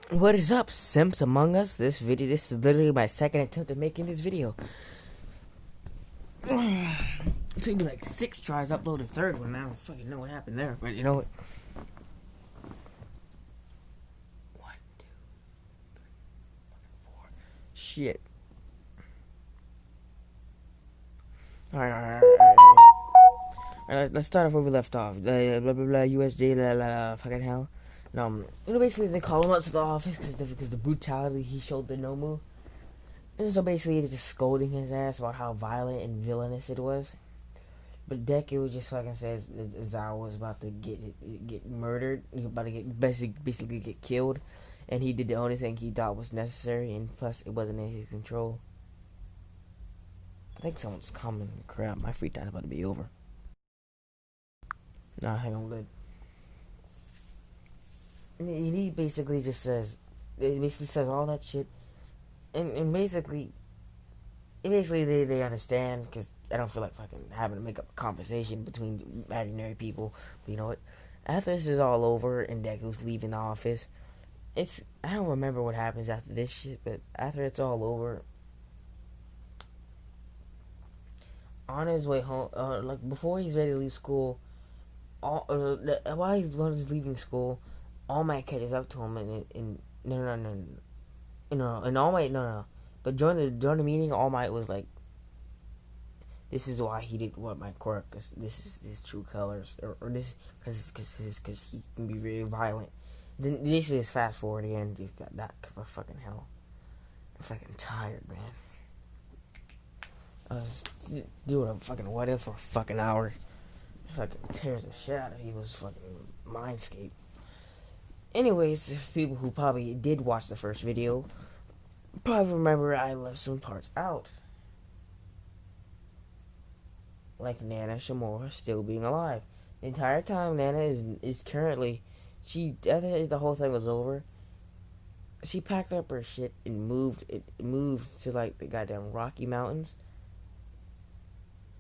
What is up, simps among us? This is literally my second attempt at making this video. It took me like 6 tries to upload the third one. I don't fucking know what happened there, but you know what? 1, 2, 4. Shit. Alright, let's start off where we left off. Blah blah blah, USJ, fucking hell. Basically they call him up to the office because the brutality he showed the Nomu. And so basically they're just scolding his ass about how violent and villainous it was. But Deku just fucking says that Zao was about to get murdered. He was about to get basically get killed, and he did the only thing he thought was necessary, and plus it wasn't in his control. I think someone's coming. Crap, my free time's about to be over. Nah, hang on, good. And he basically just says, it basically says all that shit, and basically they understand, because I don't feel like fucking having to make up a conversation between imaginary people. But you know what? After this is all over and Deku's leaving the office, I don't remember what happens after this shit, but after it's all over, on his way home, like before he's ready to leave school, while he's leaving school, All Might catches up to him and no, and All Might no. But during the meeting, All Might was like, "This is why he didn't want my quirk, cause this is his true colors, or this, cause he can be really violent." Then this is fast forward again. He's got that for fucking hell. I'm fucking tired, man. I was doing a fucking what if for a fucking hour. Fucking tears the shit out of people's fucking mindscape. Anyways, if people who probably did watch the first video probably remember I left some parts out. Like Nana Shimura still being alive. The entire time Nana is currently, after the whole thing was over, she packed up her shit and moved to like the goddamn Rocky Mountains.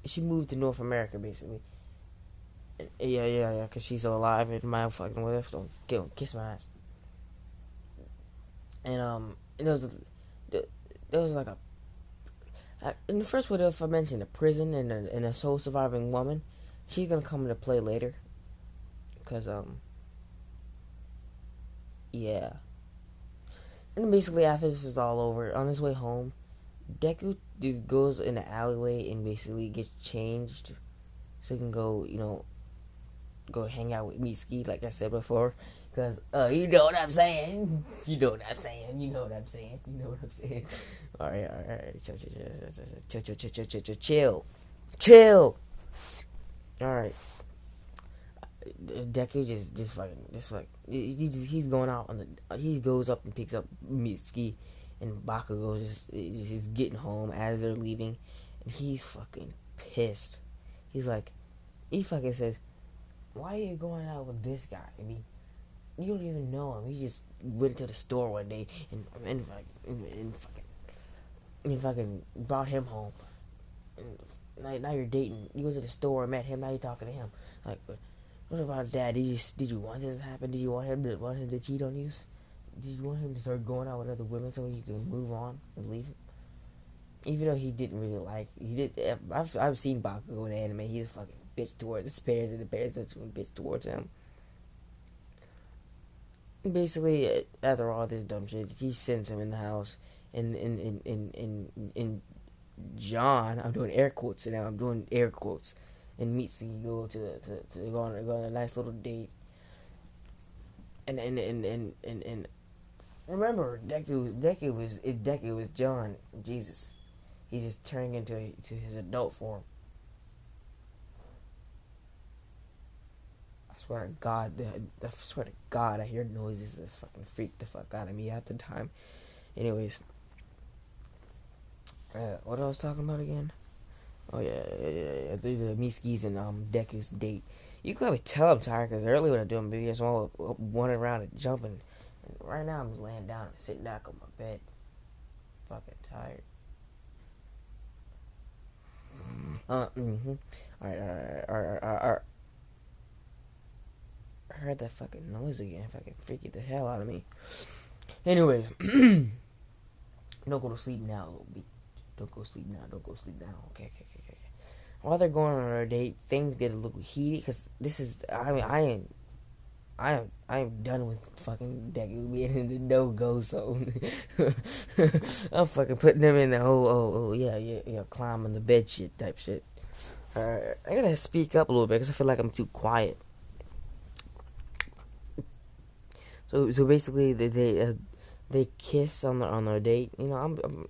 She moved to North America basically. Yeah, cause she's still alive and my fucking whatever. Don't kiss my ass. And there was like in the first video, if I mentioned a prison and a soul surviving woman, she's gonna come into play later. Cause yeah. And basically after this is all over, on his way home, Deku goes in the alleyway and basically gets changed so he can go hang out with Mitsuki, like I said before. Cause you know what I'm saying. You know what I'm saying. You know what I'm saying. You know what I'm saying. All right. Chill. All right. Deku he's going out on the, he goes up and picks up Mitsuki, and Bakugo just getting home as they're leaving, and he's fucking pissed. He fucking says, "Why are you going out with this guy? I mean, you don't even know him. He just went to the store one day and fucking brought him home. And now you're dating. You go to the store and met him. Now you're talking to him. Like, what about that? Did you want this to happen? Did you want him to cheat on you? Did you want him to start going out with other women so you can move on and leave him?" Even though he didn't really I've seen Bakugo in the anime. He's a fucking bitch towards his parents, and the parents are a bitch towards him. Basically, after all this dumb shit, he sends him in the house, and John, I'm doing air quotes now. I'm doing air quotes, and Mitsuki go to go on a nice little date, and remember, Deku was John. Jesus, he's just turning into his adult form. I swear to God, I hear noises that fucking freak the fuck out of me at the time. Anyways, what I was talking about again? Oh yeah. These are Mitsuki's and Deku's date. You can probably tell I'm tired because earlier when I'm doing videos, I'm all running around and jumping. And right now I'm just laying down and sitting back on my bed, fucking tired. Alright. I heard that fucking noise again. Fucking freaking the hell out of me. Anyways, don't go to sleep now. Don't go to sleep now. Don't go to sleep now. Okay. While they're going on their date, things get a little heated because this is. I mean, I am done with fucking deku being in the no go zone. I'm fucking putting them in the yeah, climbing the bed shit type shit. I gotta speak up a little bit because I feel like I'm too quiet. So basically, they kiss on their date. You know,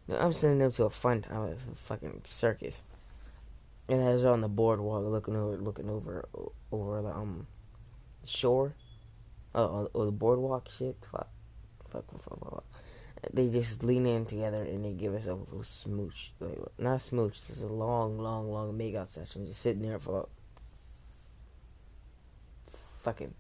I'm sending them to a fun time, a fucking circus, and as they're on the boardwalk, looking over the shore, or the boardwalk shit. Fuck. They just lean in together and they give us a little smooch. Like, not a smooch, just a long make out session. Just sitting there for fucking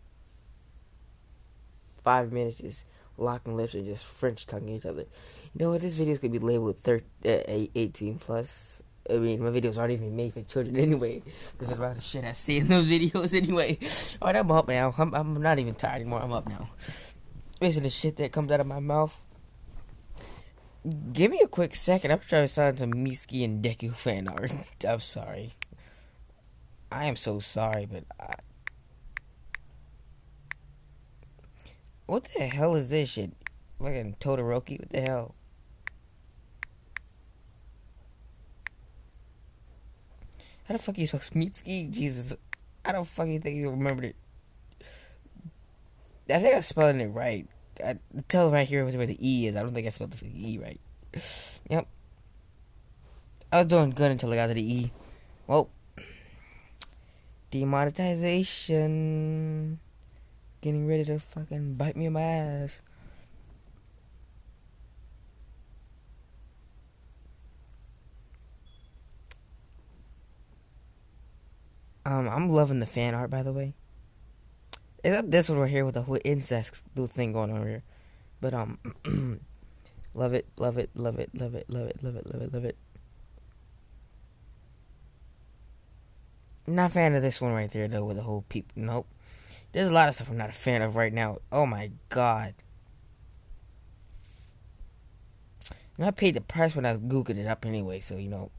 5 minutes, just locking lips and just French tonguing each other. You know what? This video is gonna be labeled 18 plus. I mean, my videos aren't even made for children anyway, because there's a lot of shit I see in those videos anyway. Alright, I'm up now. I'm not even tired anymore. I'm up now. Basically, the shit that comes out of my mouth. Give me a quick second. I'm trying to sign some Mitsuki and Deku fan art. I'm sorry. I am so sorry, but what the hell is this shit? Fucking Todoroki? What the hell? How the fuck you spell Mitsuki? Jesus. I don't fucking think you remembered it. I think I'm spelling it right. Tell right here where the E is. I don't think I spelled the E right. Yep. I was doing good until I got to the E. Well, demonetization. Getting ready to fucking bite me in my ass. I'm loving the fan art, by the way. Except this one right here with the whole incest little thing going on here. But, love it. Not a fan of this one right there, though, with the whole people. Nope. There's a lot of stuff I'm not a fan of right now. Oh, my God. And I paid the price when I Googled it up anyway, so, you know.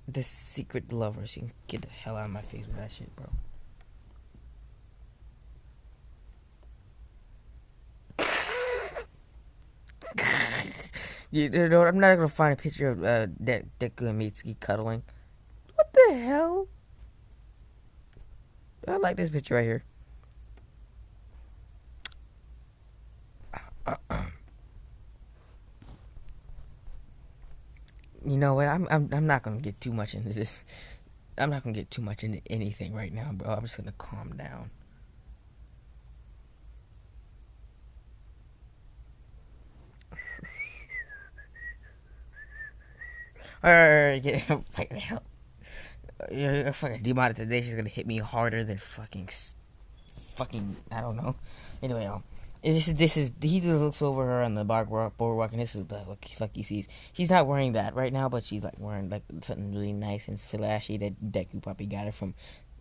The Secret Lovers. You can get the hell out of my face with that shit, bro. You know, I'm not gonna find a picture of Deku and Mitsuki cuddling. What the hell? I like this picture right here. You know what? I'm not gonna get too much into this. I'm not gonna get too much into anything right now, bro. I'm just gonna calm down. Alright, get fucking hell. Fucking demonetization is gonna hit me harder than fucking I don't know. Anyway, this is he just looks over her on the boardwalk, and this is the fuck he sees. She's not wearing that right now, but she's like wearing like something really nice and flashy that Deku probably got her from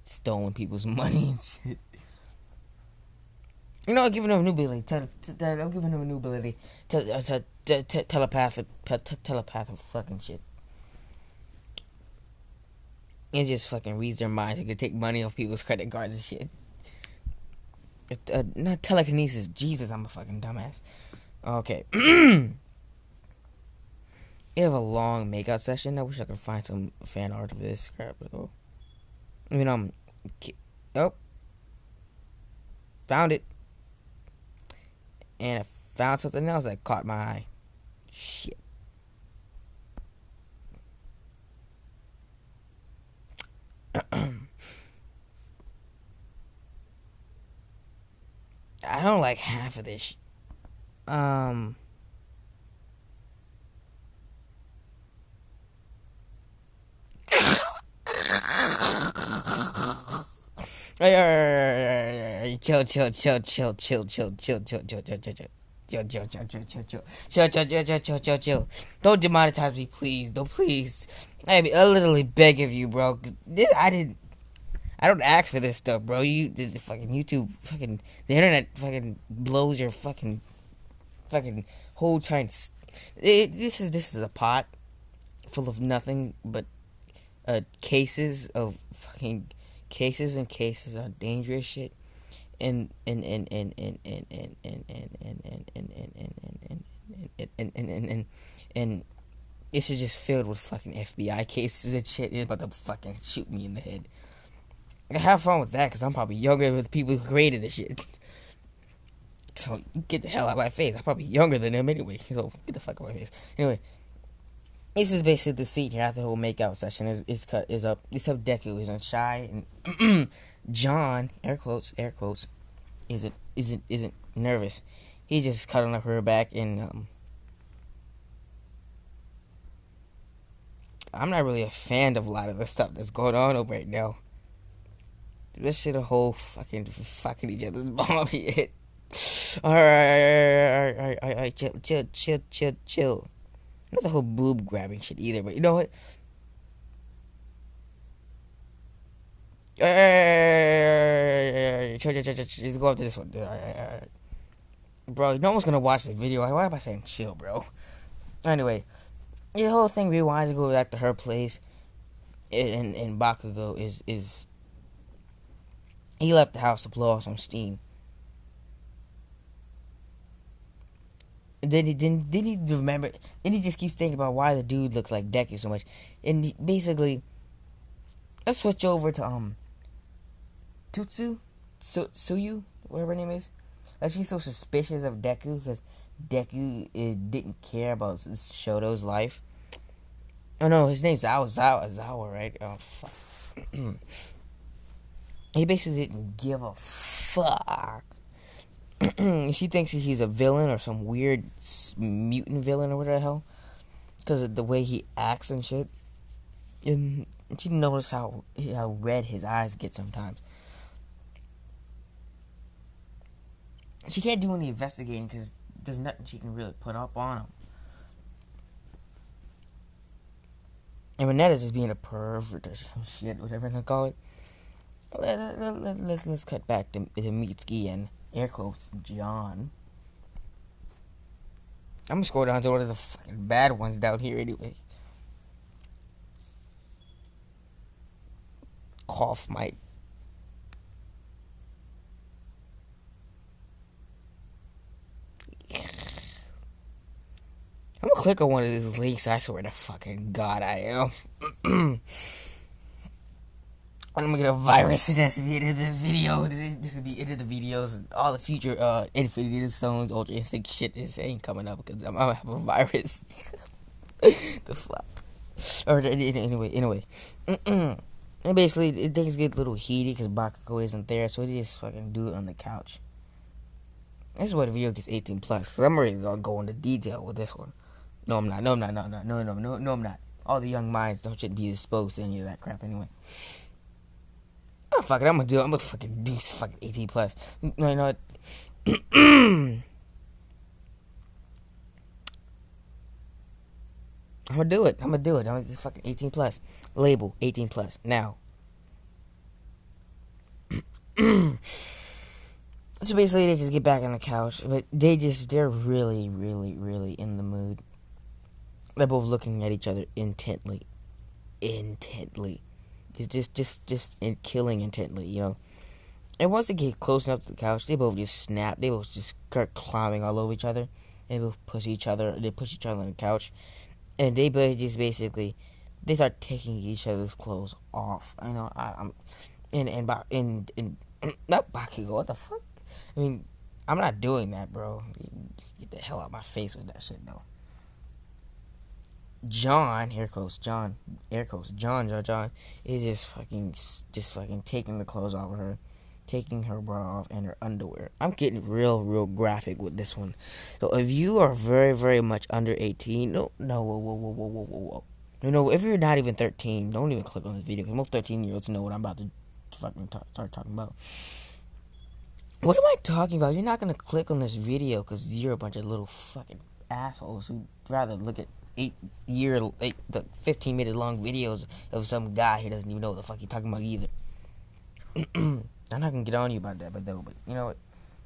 stolen people's money and shit. You know, I'm giving him a new ability. I'm giving him a new ability. Telepathic fucking shit. And just fucking reads their minds and can take money off people's credit cards and shit. Not telekinesis. Jesus, I'm a fucking dumbass. Okay. We have a long makeout session. I wish I could find some fan art of this crap. Oh. I mean, oh. Found it. And I found something else that caught my eye. Shit. I don't like half of this. Chill. Don't demonetize me, please. Don't, please. I literally beg of you, bro. I I don't ask for this stuff, bro. The fucking YouTube, fucking the internet, fucking blows your fucking whole time. This is a pot full of nothing but cases of fucking cases and cases of dangerous shit, and this is just filled with fucking FBI cases and shit. It's about to fucking shoot me in the head. I have fun with that because I'm probably younger than the people who created this shit. So get the hell out of my face. I'm probably younger than them anyway. So get the fuck out of my face. Anyway, this is basically the scene here after the whole makeout session is up. Deku isn't shy and John, air quotes, isn't nervous. He's just cuddling up her back and I'm not really a fan of a lot of the stuff that's going on right now. This shit a whole fucking each other's bomb shit. Alright, chill. Not the whole boob grabbing shit either, but you know what? Just go up to this one. Bro, no one's gonna watch the video. Why am I saying chill, bro? Anyway, the whole thing rewinds to go back to her place. And Bakugo is he left the house to blow off some steam. Then he remember? Then he just keeps thinking about why the dude looks like Deku so much, and basically, let's switch over to Suyu, whatever her name is. Like she's so suspicious of Deku because Deku didn't care about Shoto's life. Oh no, his name's Zawa, right? Oh fuck. He basically didn't give a fuck. She thinks he's a villain or some weird mutant villain or whatever the hell, because of the way he acts and shit. And she noticed how red his eyes get sometimes. She can't do any investigating because there's nothing she can really put up on him. And Renetta's just being a pervert or some shit, whatever I'm gonna call it. Let's cut back to Mitsuki and air quotes John. I'm gonna scroll down to one of the fucking bad ones down here anyway. Cough might. I'm gonna click on one of these links. I swear to fucking God I am. I'm gonna get a virus and that's the end of this video. This will be end of the videos. All the future Infinity Stones, Ultra Instinct shit is ain't coming up because I'm gonna have a virus. The fuck. Or anyway. And basically, things get a little heated because Bakugo isn't there, so they just fucking do it on the couch. This is why the video gets 18 plus. Cause I'm ready to go into detail with this one. No, I'm not. No, I'm not. All the young minds shouldn't be exposed to any of that crap anyway. Oh, fuck it, I'm gonna fucking do fucking 18 plus. No, you know what? I'm gonna do it. I'm gonna just fucking 18 plus. Label 18 plus. Now. So basically they just get back on the couch, but they're really, really, really in the mood. They're both looking at each other intently. It's just killing intently, you know. And once they get close enough to the couch, they both just snap. They both just start climbing all over each other. They both push each other on the couch. And they just basically, they start taking each other's clothes off. I know, not Bakugo, what the fuck? I mean, I'm not doing that, bro. Get the hell out of my face with that shit, though. John, air quotes, John, is just fucking taking the clothes off of her, taking her bra off and her underwear. I'm getting real graphic with this one. So if you are very, very much under 18, whoa. No, if you're not even 13, don't even click on this video, because most 13-year-olds know what I'm about to fucking start talking about. What am I talking about? You're not gonna click on this video because you're a bunch of little fucking assholes who'd rather look at 15-minute long videos of some guy who doesn't even know what the fuck he's talking about either. I'm not gonna get on you about that, but you know what?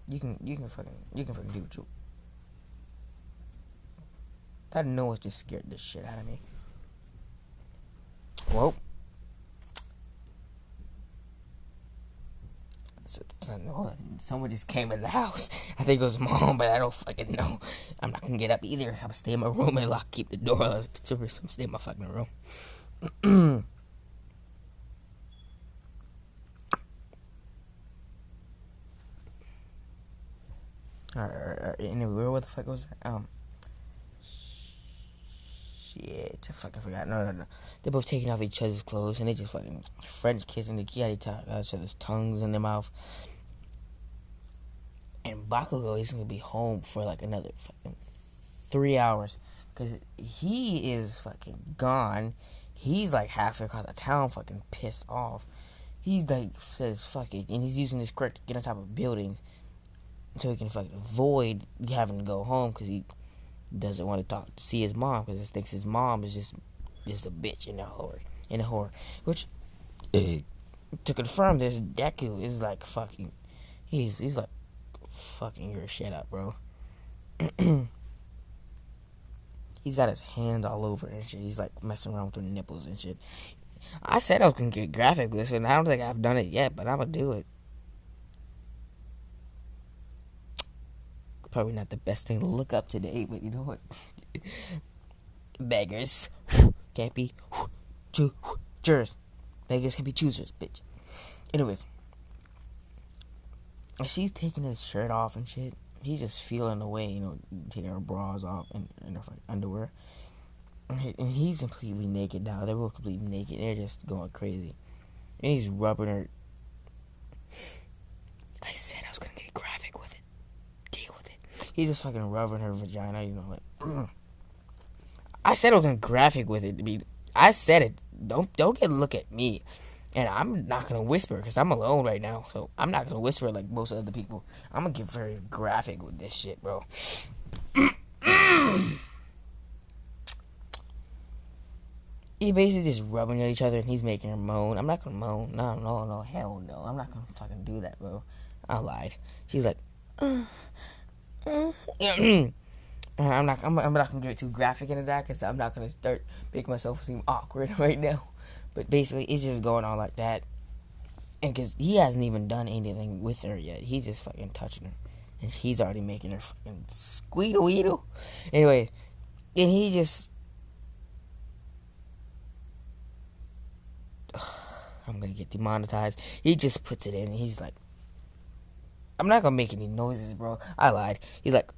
You can fucking do what you. That noise just scared the shit out of me. Well, someone just came in the house. I think it was mom, but I don't fucking know. I'm not gonna get up either. I'm gonna stay in my room and keep the door locked. I'm gonna stay in my fucking room. Alright. Anyway, what the fuck was that? Shit, I fucking forgot. No. They're both taking off each other's clothes and they just fucking French kissing. They got each other's tongues in their mouth. And Bakugo is gonna be home for like another fucking 3 hours. Cause he is fucking gone. He's like halfway across the town fucking pissed off. He's like says fuck it. And he's using this quirk to get on top of buildings. So he can fucking avoid having to go home because he doesn't want to see his mom because he thinks his mom is just a bitch in a whore. Which to confirm this, Deku is like fucking. He's like fucking your shit up, bro. He's got his hands all over and shit. He's like messing around with her nipples and shit. I said I was gonna get graphic with this, and I don't think I've done it yet, but I'm gonna do it. Probably not the best thing to look up today, but you know what? Beggars can't be choosers. Beggars can be choosers, bitch. Anyways, she's taking his shirt off and shit. He's just feeling away, taking her bras off and her underwear. And he's completely naked now. They're both completely naked. They're just going crazy. And he's rubbing her. I said I was gonna get graphic with it. Deal with it. He's just fucking rubbing her vagina, like. I said I was gonna graphic with it. I said it. Don't look at me. And I'm not gonna whisper because I'm alone right now. So I'm not gonna whisper like most other people. I'm gonna get very graphic with this shit, bro. He basically just rubbing at each other and he's making her moan. I'm not gonna moan. No, hell no. I'm not gonna fucking do that, bro. I lied. She's like, I'm not gonna get too graphic into that because I'm not gonna start making myself seem awkward right now. But basically, it's just going on like that, and because he hasn't even done anything with her yet, he's just fucking touching her, and he's already making her fucking squeedle. Anyway, and he just, I'm gonna get demonetized. He just puts it in, and he's like, I'm not gonna make any noises, bro. I lied. He's like,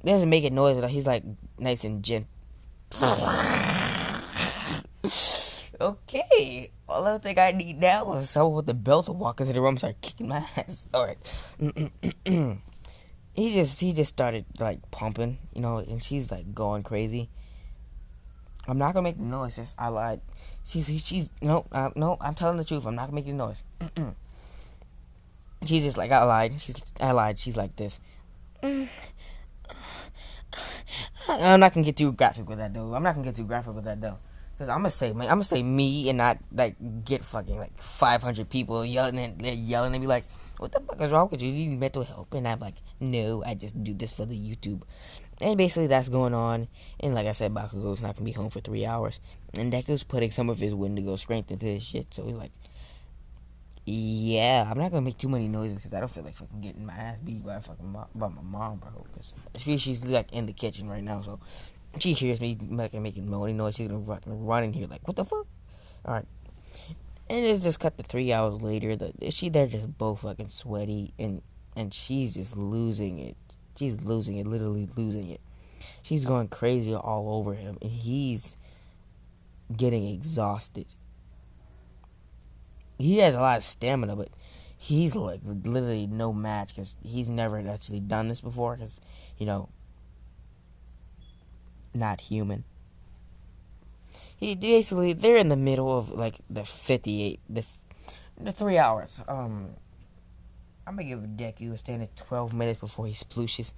he doesn't make a noise, but he's like nice and gentle. Okay, all I think I need now is someone with the belt to walk into the room and start kicking my ass. Alright. He just started like pumping, and she's like going crazy. I'm not gonna make the noise. I lied. No, I'm telling the truth. I'm not gonna make the noise. She's just like, I lied. She's like this. I'm not gonna get too graphic with that though. Cause I'm gonna say me and not like get fucking like 500 people yelling and be like, what the fuck is wrong with you? You need mental help? And I'm like, no, I just do this for the YouTube. And basically that's going on. And like I said, Bakugo's not gonna be home for 3 hours. And Deku's putting some of his wendigo strength into this shit. So he's like, yeah, I'm not gonna make too many noises because I don't feel like fucking getting my ass beat by by my mom, bro. Because she's like in the kitchen right now, so she hears me making moaning noise. She's gonna fucking run in here like, what the fuck? All right, and it's just cut to 3 hours later. They're just both fucking sweaty, and she's just losing it. She's losing it, literally losing it. She's going crazy all over him, and he's getting exhausted. He has a lot of stamina, but he's like literally no match because he's never actually done this before because, not human. They're in the middle of like the 3 hours. I'm gonna give Deku a standard 12 minutes before he splooshes.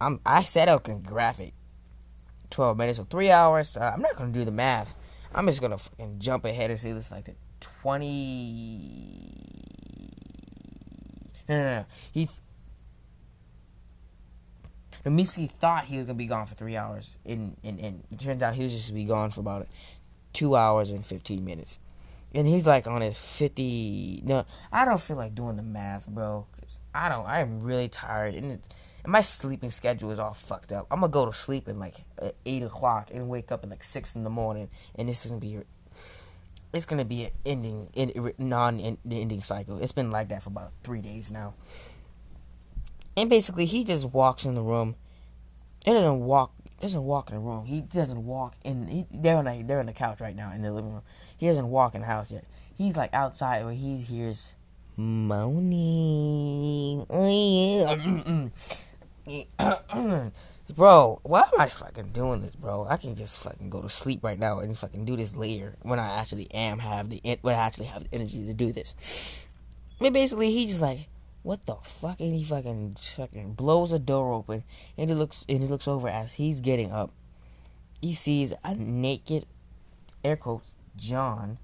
I said I can graphic 12 minutes, so 3 hours. I'm not gonna do the math. I'm just gonna fucking jump ahead and say this like that. 20. No. He basically thought he was gonna be gone for 3 hours, and it turns out he was just gonna be gone for about 2 hours and 15 minutes. And he's like on his 50. No, I don't feel like doing the math, bro. Cause I'm really tired, and my sleeping schedule is all fucked up. I'm gonna go to sleep at like 8 o'clock and wake up at like 6 in the morning, and this is gonna be. It's gonna be an non-ending cycle. It's been like that for about 3 days now. And basically, he just walks in the room. He doesn't walk in the room. He doesn't walk in. They're on the couch right now in the living room. He doesn't walk in the house yet. He's like outside where he hears moaning. Bro, why am I fucking doing this, bro? I can just fucking go to sleep right now and fucking do this later when I actually have the energy to do this. But basically, he just like, what the fuck? And he fucking blows the door open, and he looks over as he's getting up. He sees a naked, air quotes, John,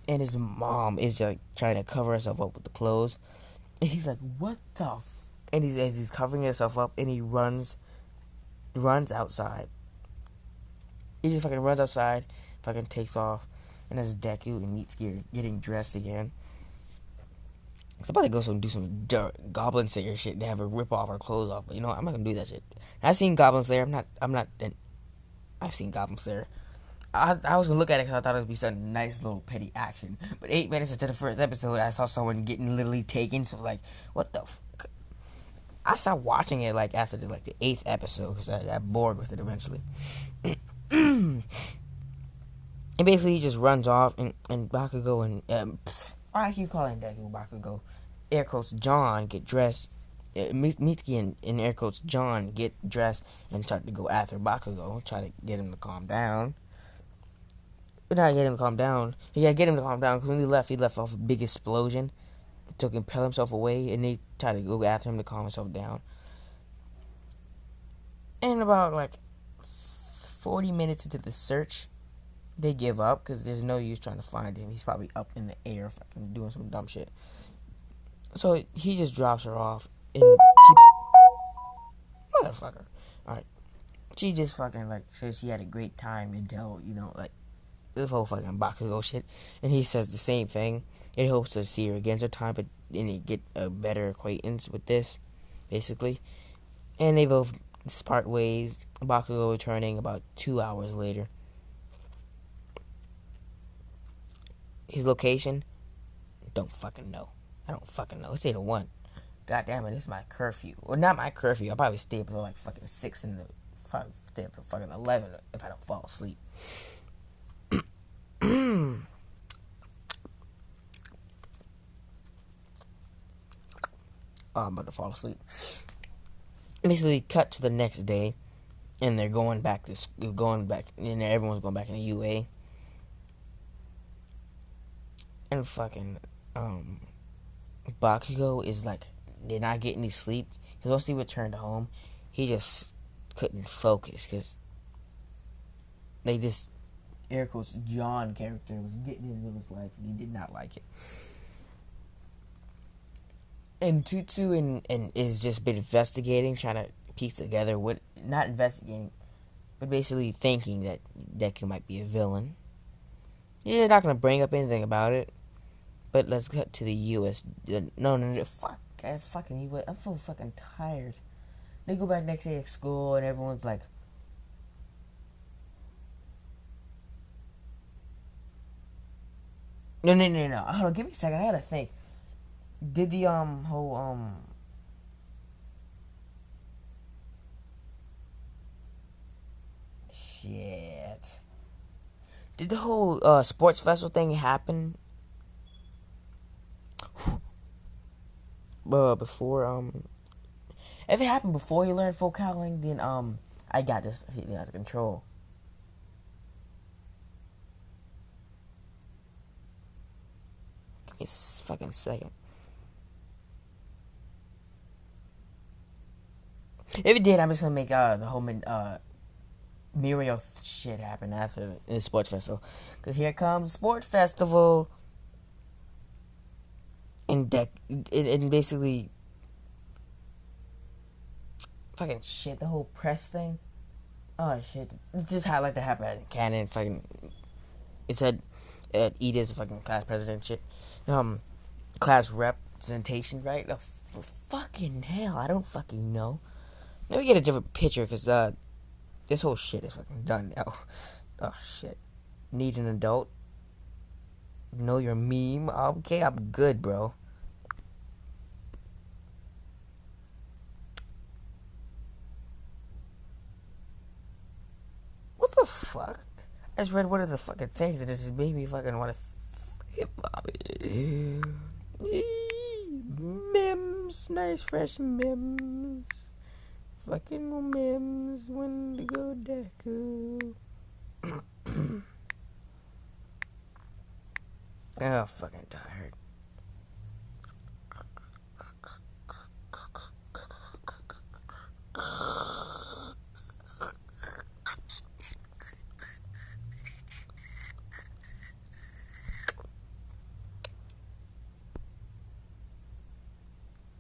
and his mom is like trying to cover herself up with the clothes. And he's like, what the and as he's covering himself up, and he runs outside. He just fucking runs outside, fucking takes off, and there's Deku and Meat's gear getting dressed again. I'm about to go do some Goblin Slayer shit to have her rip off her clothes off, but you know what? I'm not gonna do that shit. I've seen Goblin Slayer. I've seen Goblin Slayer. I was gonna look at it because I thought it would be some nice little petty action, but 8 minutes into the first episode, I saw someone getting literally taken. So like, what the fuck? I stopped watching it like after the 8th episode because I got bored with it eventually. And basically, he just runs off, and Bakugo and I keep calling Deku Bakugo. Air quotes John get dressed. Mitsuki and air quotes John get dressed and start to go after Bakugo, try to get him to calm down. But not get him to calm down. Yeah, get him to calm down because when he left off a big explosion to impel himself away, and they try to go after him to calm himself down. And about 40 minutes into the search, they give up because there's no use trying to find him. He's probably up in the air fucking doing some dumb shit. So he just drops her off, and she... Motherfucker. Alright. She just fucking says she had a great time until, this whole fucking Bakugo shit. And he says the same thing. He hopes to see her again sometime, but then he get a better acquaintance with this, basically. And they both part ways. Bakugo returning about 2 hours later. His location? Don't fucking know. I don't fucking know. It's 8:01. God damn it, this is my curfew. Well, not my curfew. I'll probably stay up until fucking 6 in the... Probably stay up until fucking 11 if I don't fall asleep. I'm about to fall asleep. Basically, cut to the next day, and they're going back, and everyone's going back in the UA. And fucking, Bakugo is did not get any sleep. Because once he returned home, he just couldn't focus. Because this, air quotes, John character was getting into his life, and he did not like it. And Tutu and is just been investigating, trying to piece together what, not investigating, but basically thinking that Deku might be a villain. Yeah, they're not going to bring up anything about it. But let's cut to the U.S. No, fuck. Fucking U.S. I'm so fucking tired. They go back next day at school, and everyone's like... No. Hold on, give me a second. I gotta think. Did the, whole, Shit. Did the whole, sports festival thing happen? Before, if it happened before you learned folk howling, then, I got this out of control. Give me a fucking second. If it did, I'm just gonna make, the whole, Muriel shit happen after the sports festival. Because here comes the sports festival. and basically fucking shit, the whole press thing. Oh shit, it just had like to happen in canon. Fucking, it said Edith's fucking class president shit, class representation, right? Oh, fucking hell, I don't fucking know. Let me get a different picture, cause this whole shit is fucking done now. Oh shit, need an adult. Know your meme. Okay, I'm good, bro. What the fuck? I just read one of the fucking things and it just made me fucking want to fucking vomit. Memes, nice fresh memes. Fucking memes, wendigo, deku. Oh, fucking tired.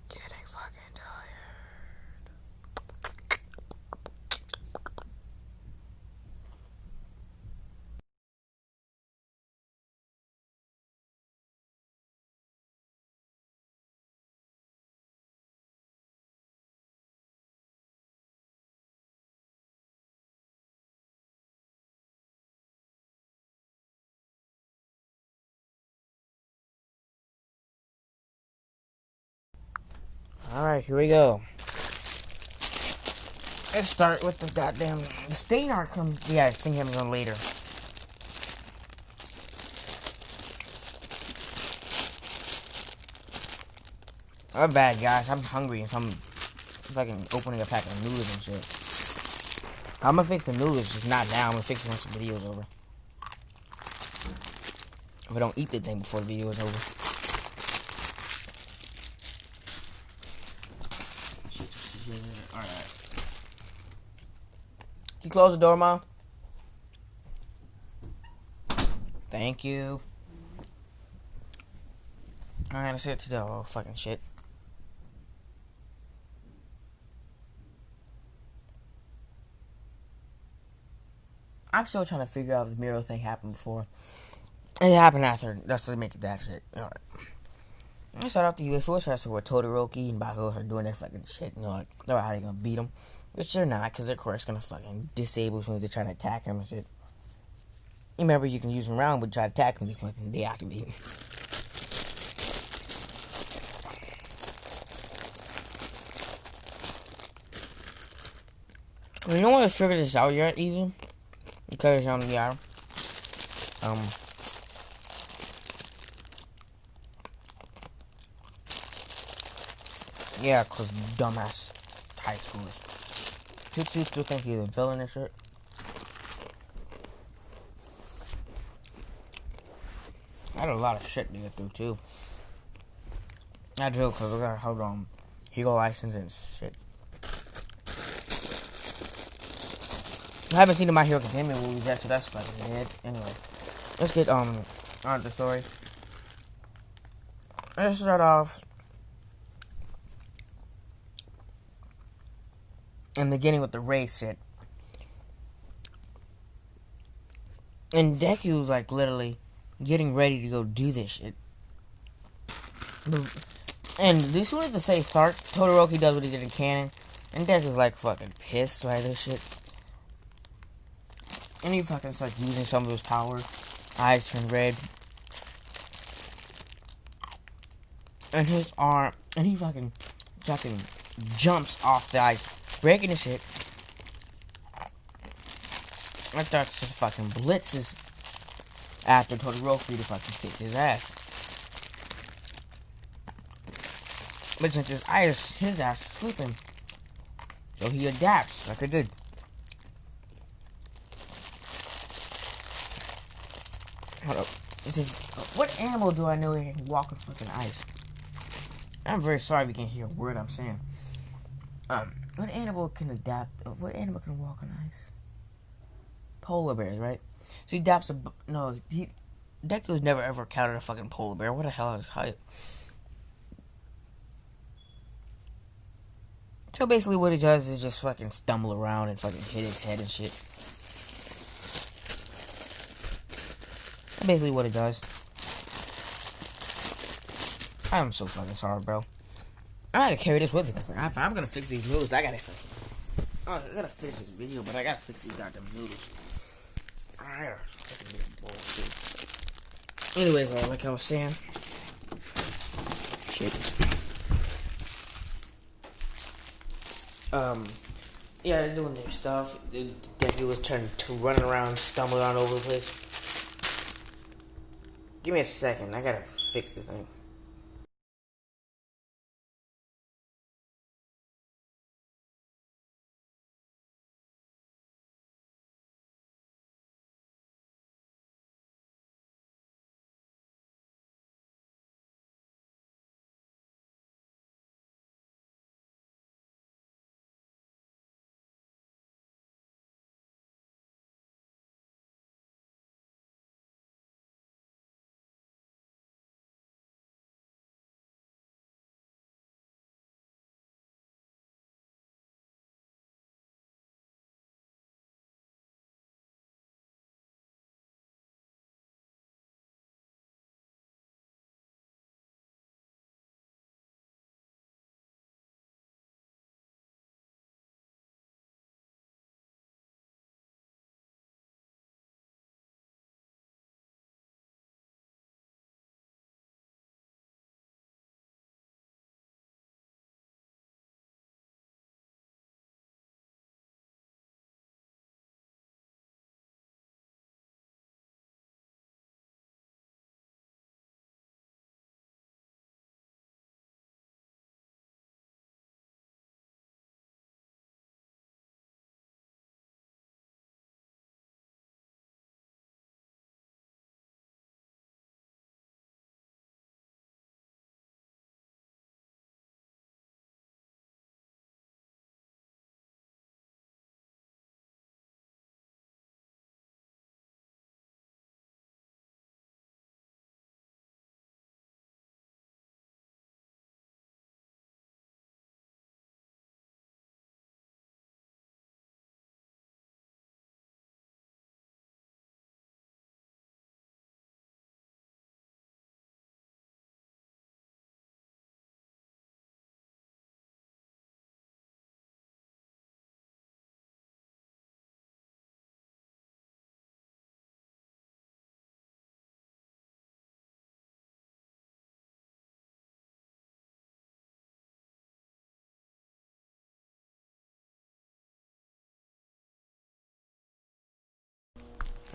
Getting fucking tired. Alright, here we go. Let's start with the goddamn. The stain art comes. Yeah, stain comes on later. I'm bad, guys. I'm hungry and so I'm fucking opening a pack of noodles and shit. I'm gonna fix the noodles, just not now. I'm gonna fix it once the video's over. If I don't eat the thing before the video is over. Alright. Can you close the door, Mom? Thank you. Alright, let's get to the fucking shit. I'm still trying to figure out if the Miro thing happened before. It happened after. That's what make it that shit. Alright. I start off the US Force Wrestler where Todoroki and Bakugo are doing their fucking shit. You know, like, they're how they gonna beat them. Which they're not, because they're, of course, gonna fucking disable as soon as they try to attack him and shit. Remember, you can use them around, but try to attack him, they fucking deactivate him. You don't want to figure this out yet, either. Because, yeah. Yeah, because dumbass high schoolers. Tutsu still think he's a villain and shit. I had a lot of shit to get through, too. I do, because we gotta hold on. Hero license and shit. I haven't seen the My Hero Academia movies yet, so that's fucking dead. Anyway, let's get on with the story. Let's start off in the beginning with the race shit. And Deku's like literally getting ready to go do this shit. And as soon as the phase starts, Todoroki does what he did in canon, and Deku's like fucking pissed by this shit. And he fucking starts using some of his powers. Eyes turn red. And his arm, and he fucking jumps off the ice, breaking the shit. And starts to fucking blitzes after Todoroki to fucking kick his ass. But since his ass is sleeping, so he adapts like I did. Hold up. It says, what animal do I know that can walk on fucking ice? I'm very sorry if you can't hear a word I'm saying. What animal can adapt? What animal can walk on ice? Polar bears, right? So he adapts Deku's never ever encountered a fucking polar bear. What the hell is height? So basically what he does is just fucking stumble around and fucking hit his head and shit. That's basically what it does. I'm so fucking sorry, bro. I gotta carry this with me because if I'm gonna fix these noodles, I gotta finish this video, but I gotta fix these goddamn noodles. I gotta fucking get a bowl too. Anyways, like I was saying, shit. Yeah, they're doing their stuff. Deku was turning to running around, stumbling all over the place. Give me a second. I gotta fix the thing.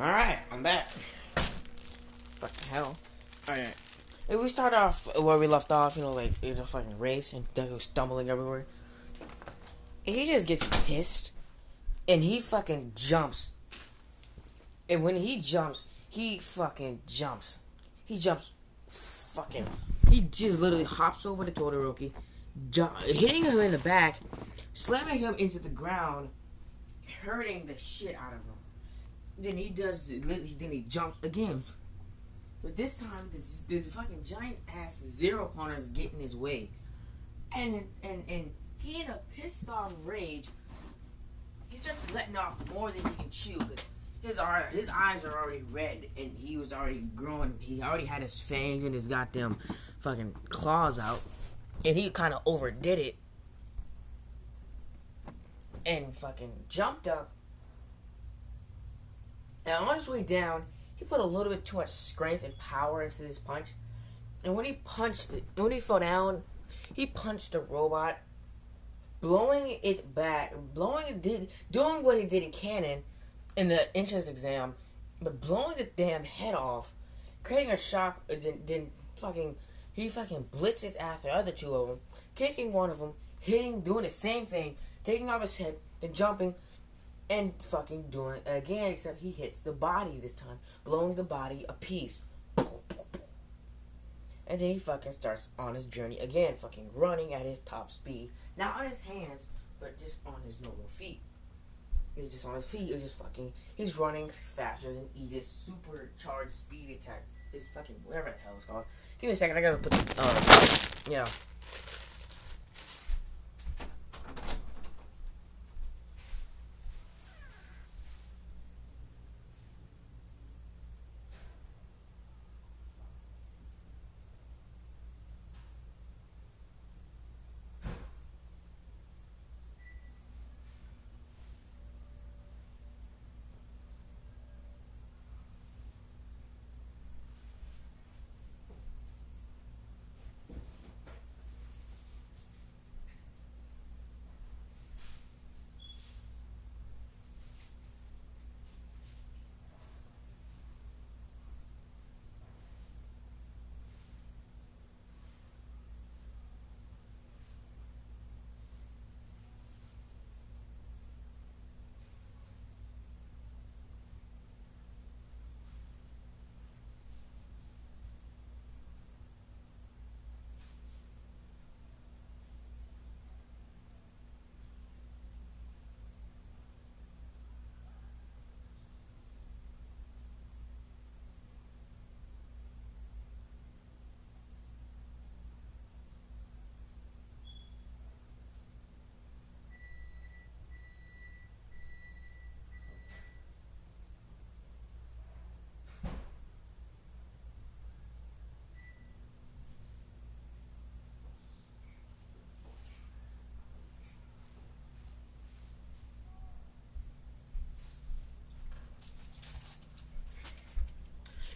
Alright, I'm back. Fucking hell. Alright. If we start off where we left off, like in a fucking race and Deku stumbling everywhere. He just gets pissed and he fucking jumps. And when he jumps, he fucking jumps. He jumps fucking. He just literally hops over the Todoroki, hitting him in the back, slamming him into the ground, hurting the shit out of him. Then he jumps again. But this time, this fucking giant ass Zero Opponent is getting his way. And he in a pissed off rage, he starts letting off more than he can chew. Cause his eyes are already red and he was already growing. He already had his fangs and his goddamn fucking claws out. And he kind of overdid it. And fucking jumped up. And on his way down, he put a little bit too much strength and power into this punch. And when he fell down, he punched the robot, blowing it back, doing what he did in canon in the entrance exam, but blowing the damn head off, creating a shock. Then he fucking blitzes after the other two of them, kicking one of them, doing the same thing, taking off his head, then jumping. And fucking doing it again, except he hits the body this time, blowing the body a piece. And then he fucking starts on his journey again, fucking running at his top speed. Not on his hands, but just on his normal feet. He's just on his feet. He's running faster than Edith's supercharged speed attack. It's fucking whatever the hell it's called. Give me a second. I gotta put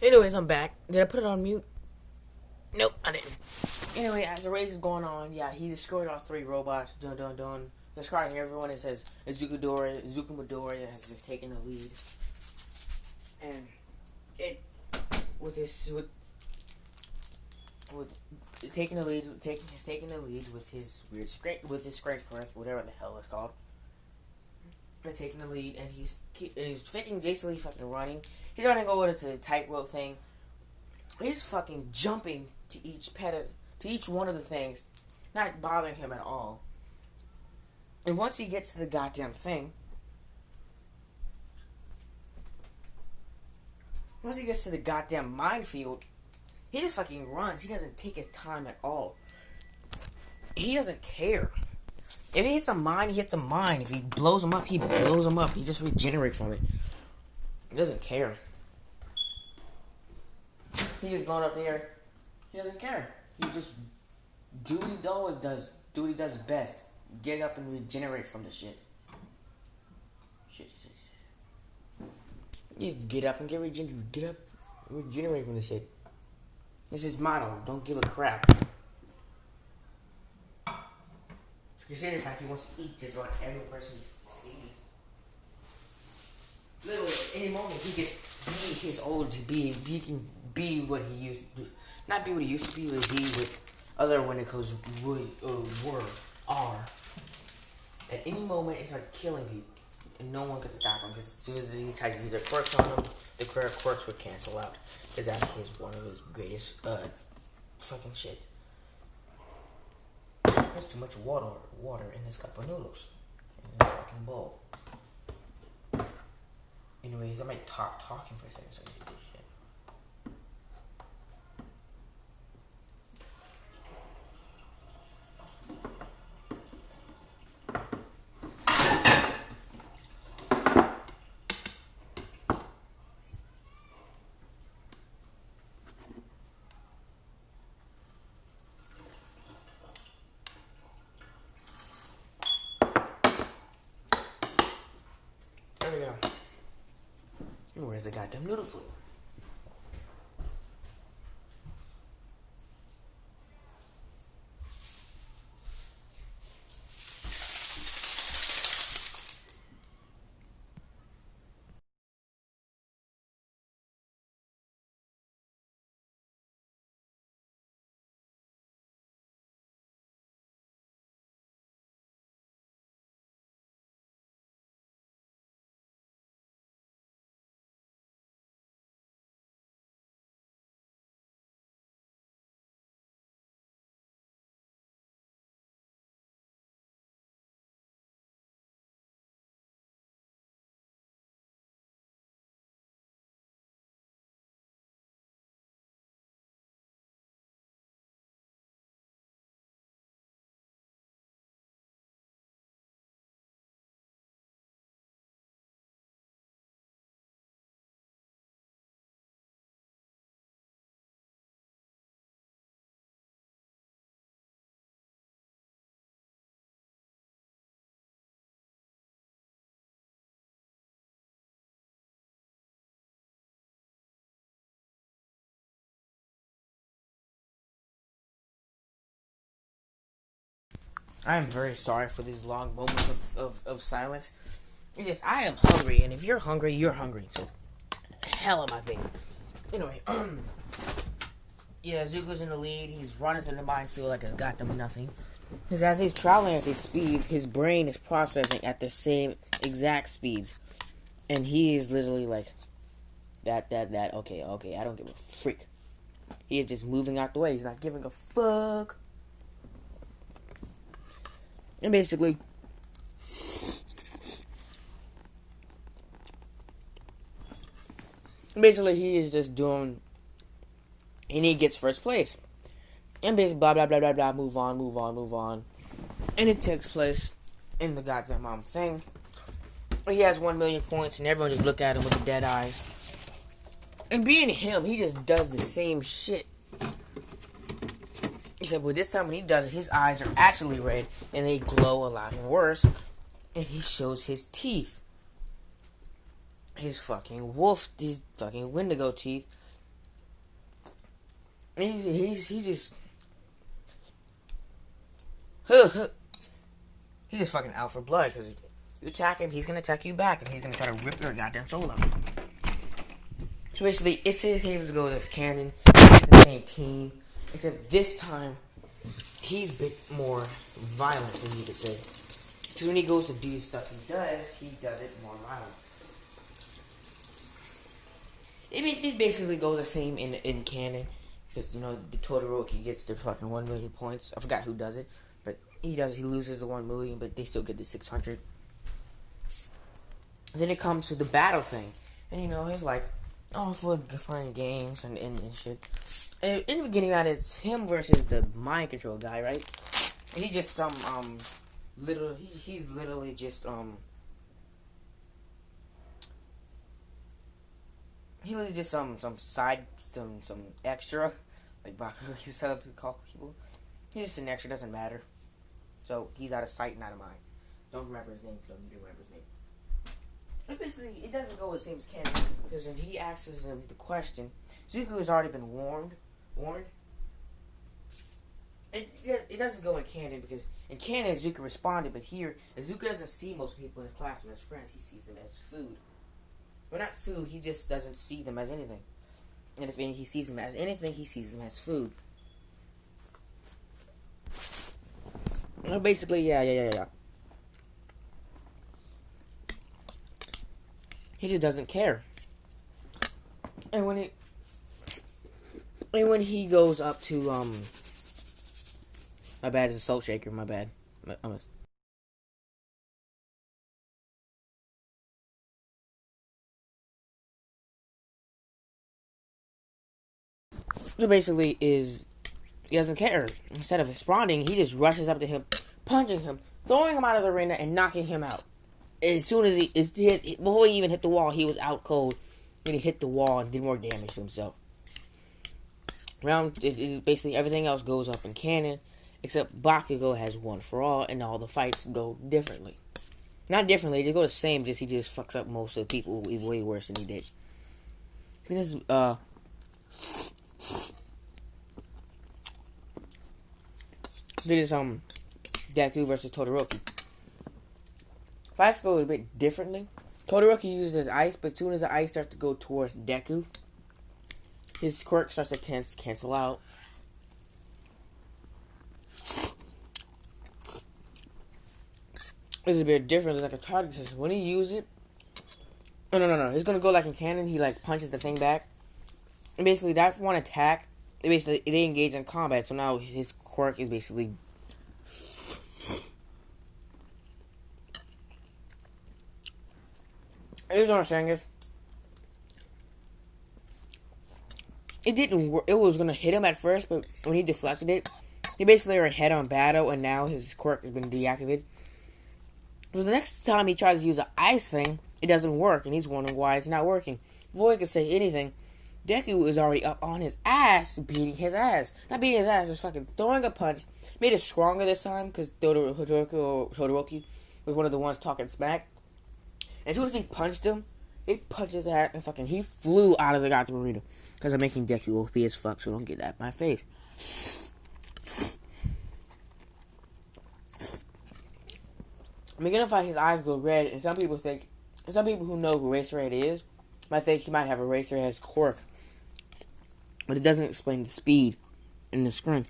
Anyways, I'm back. Did I put it on mute? Nope, I didn't. Anyway, as the race is going on, yeah, he destroyed all 3 robots. Dun dun dun. Describing everyone, it says Izuku Midoriya has just taken the lead, and it with taking the lead, taking the lead with his weird strength curse, whatever the hell it's called. He's taking the lead, and he's basically fucking running. He's running over to the tightrope thing. He's fucking jumping to each one of the things, not bothering him at all. And once he gets to the goddamn thing, once he gets to the goddamn minefield, he just fucking runs. He doesn't take his time at all. He doesn't care. If he hits a mine, he hits a mine. If he blows him up, he blows him up. He just regenerates from it. He doesn't care. He just going up there. He doesn't care. He just do what he always does. Do what he does best. Get up and regenerate from the shit. Shit. You just get up and regenerate from the shit. This is his motto. Don't give a crap. Consider the fact he wants to eat just about every person he sees. Literally, any moment he can be his old to be. He can be what he used to do. Not be what he used to be, but be what other Wendigos are. At any moment, he started killing people. And no one could stop him, because as soon as he tried to use their quirks on him, the quirks would cancel out. Because that's one of his greatest fucking shit. There's too much water in this cup of noodles. In this fucking bowl. Anyways, I might talking for a second so I can do this shit. There we go. And where's the goddamn noodle food? I am very sorry for these long moments of silence. It's just, I am hungry, and if you're hungry, you're hungry. So, hell of my face. Anyway, yeah, Zuko's in the lead. He's running through the minefield like it's got them nothing. Because as he's traveling at this speed, his brain is processing at the same exact speeds. And he is literally like, okay, I don't give a freak. He is just moving out the way. He's not giving a fuck. And basically, he is just doing, and he gets first place. And basically, blah, blah, blah, blah, blah, move on. And it takes place in the goddamn thing. He has 1 million points, and everyone just look at him with the dead eyes. And being him, he just does the same shit. Except with this time when he does it, his eyes are actually red, and they glow a lot worse. And he shows his teeth. His fucking wendigo teeth. He just he's just fucking out for blood because you attack him, he's gonna attack you back, and he's gonna try to rip your goddamn soul out. So basically, it's his games goes as canon. He's the same team, except this time he's a bit more violent than you could say. Because when he goes to do stuff he does it more violent. It basically goes the same in canon. Because, you know, the Todoroki gets the fucking 1 million points. I forgot who does it. But he loses the 1 million, but they still get the 600. Then it comes to the battle thing. And, you know, it's like, oh, for fun games and shit. And in the beginning, it's him versus the mind control guy, right? And he just he's literally just some extra, like Bakugo used to call people. He's just an extra, doesn't matter. So he's out of sight and out of mind. Don't remember his name. Don't need to remember his name. But basically, it doesn't go the same as canon because when he asks him the question, Zuko has already been warned. It doesn't go in canon because in canon Zuko responded, but here Zuko doesn't see most people in his classroom as friends. He sees them as food. Well, not food. He just doesn't see them as anything. And if he sees them as anything, he sees them as food. Well, basically, yeah. He just doesn't care. And when he goes up to my bad, it's a salt shaker. My bad. So basically, he doesn't care. Instead of responding, he just rushes up to him, punching him, throwing him out of the arena, and knocking him out. As soon as before he even hit the wall, he was out cold. And he hit the wall and did more damage to himself. Basically everything else goes up in canon, except Bakugo has one for all, and all the fights go differently. Not differently, they go the same, just he just fucks up most of the people way worse than he did. This is Deku versus Todoroki. Fights go a bit differently. Todoroki uses ice, but as soon as the ice starts to go towards Deku, his quirk starts to cancel out. It's a bit different. It's like a target system. When he uses it, no. He's gonna go like in canon. He like punches the thing back, and basically that one attack, they engage in combat. So now his quirk is basically. Here's what I'm saying is, it didn't work. It was gonna hit him at first, but when he deflected it, he basically were head-on battle, and now his quirk has been deactivated. So the next time he tries to use an ice thing, it doesn't work, and he's wondering why it's not working. Before he could say anything, Deku is already up on his ass, beating his ass. Not beating his ass, just fucking throwing a punch. Made it stronger this time, because Todoroki was one of the ones talking smack. And as soon as he punched him, it punched his ass, and he flew out of the goddamn arena. Because I'm making Deku OP as fuck, so don't get that in my face. I'm gonna find his eyes go red, and some people who know who Eraserhead is, might think he might have Eraserhead's quirk. But it doesn't explain the speed in the screen.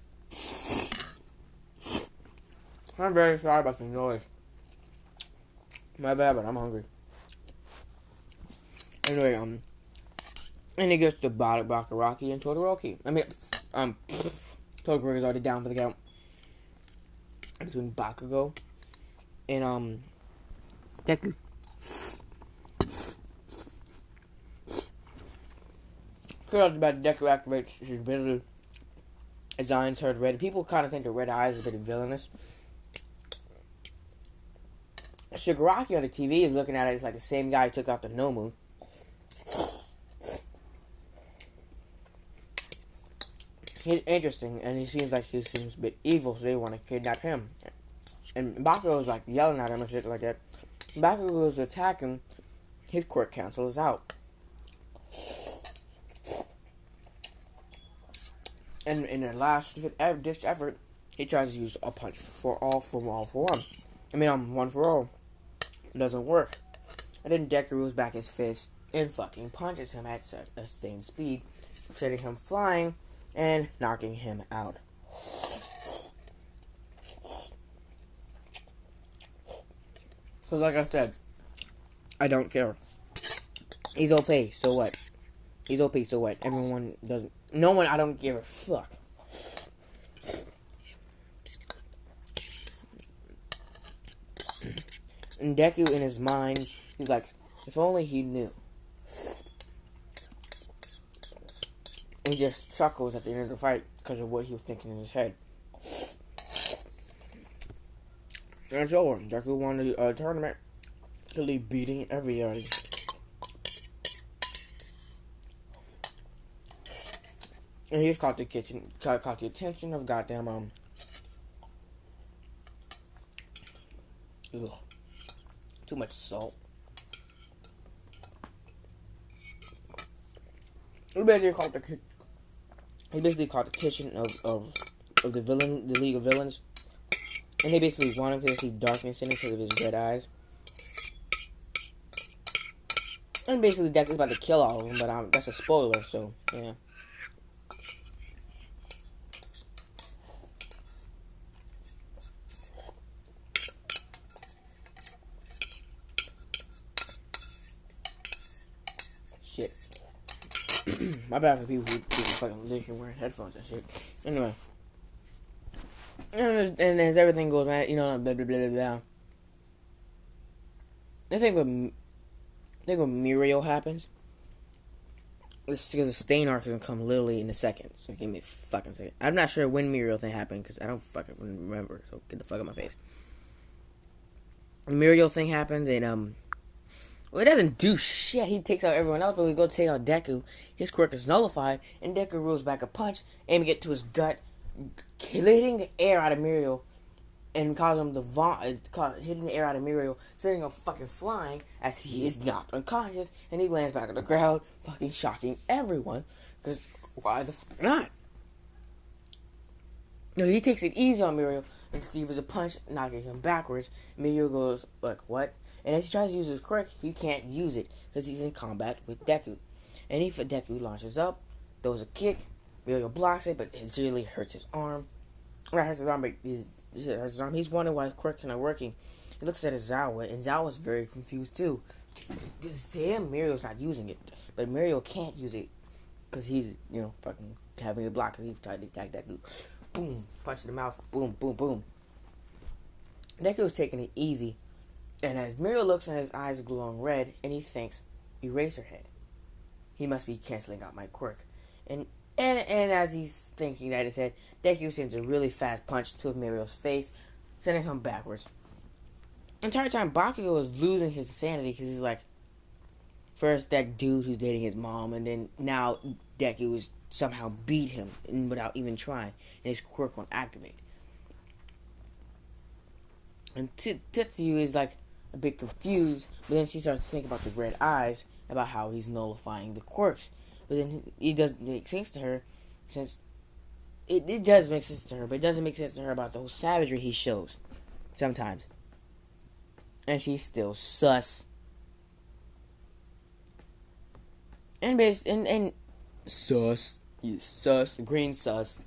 I'm very sorry about the noise. My bad, but I'm hungry. Anyway, and it gets to Bakuraki and Todoroki. Todoroki is already down for the count. Between Bakugo and Deku. Figured out about Deku activates his ability. His eyes turn red. People kind of think the red eyes is a bit villainous. Shigaraki on the TV is looking at it as like the same guy who took out the Nomu. He's interesting, and he seems a bit evil, so they want to kidnap him. And Bakugo's like yelling at him and shit like that. Bakugo's attacking, his quirk cancel is out. And in their last ditch effort, he tries to use a punch for all for one. I mean, one for all. It doesn't work. And then Deku rolls back his fist and fucking punches him at sustained speed, setting him flying and knocking him out. Because like I said, I don't care. He's OP, so what? He's OP, so what? Everyone doesn't. No one, I don't give a fuck. And Deku, in his mind, he's like, if only he knew. And he just chuckles at the end of the fight because of what he was thinking in his head. And it's over. Deku won the tournament, really beating everybody. And he's caught the attention of goddamn ugh, too much salt. He basically caught the attention of the villain, the League of Villains, and they basically want him to see darkness in him because of his red eyes. And basically, Deku's about to kill all of them, but that's a spoiler, so yeah. Shit. My bad for people who fucking listen wearing headphones and shit. Anyway. And as everything goes, man, blah, blah, blah, blah, blah. I think when Muriel happens, it's because the Stain arc is going to come literally in a second. So give me a fucking second. I'm not sure when Muriel thing happened, because I don't fucking remember. So get the fuck out of my face. The Muriel thing happens, and, well, it doesn't do shit. He takes out everyone else, but we go to take out Deku. His quirk is nullified, and Deku rolls back a punch, aiming it to his gut, hitting the air out of Muriel, and causing him to hitting the air out of Muriel, sending him fucking flying as he is knocked unconscious, and he lands back on the ground, fucking shocking everyone. Because why the fuck not? No, he takes it easy on Muriel and receives a punch, knocking him backwards. Muriel goes like, "What?" And as he tries to use his quirk, he can't use it because he's in combat with Deku. And Deku launches up, throws a kick. Muriel blocks it, but it severely hurts his arm. Not hurts his arm, but hurts his arm. He's wondering why his quirk's not working. He looks at Izawa, and Izawa's very confused too. Because to him, Muriel's not using it, but Muriel can't use it because he's, fucking having it blocked because he's trying to attack Deku. Boom, punch in the mouth. Boom, boom, boom. Deku's taking it easy, and as Muriel looks and his eyes glowing red, and he thinks, Eraserhead. He must be canceling out my quirk. And as he's thinking that in his head, Deku sends a really fast punch to Muriel's face, sending him backwards. The entire time, Bakugo is losing his sanity because he's like, first that dude who's dating his mom, and then now Deku is somehow beat him without even trying, and his quirk won't activate. And Tetsuyu is like a bit confused, but then she starts to think about the red eyes, about how he's nullifying the quirks. But then it doesn't make sense to her, since it does make sense to her, but it doesn't make sense to her about the whole savagery he shows sometimes. And she's still sus. And sus. You sus. Green sus.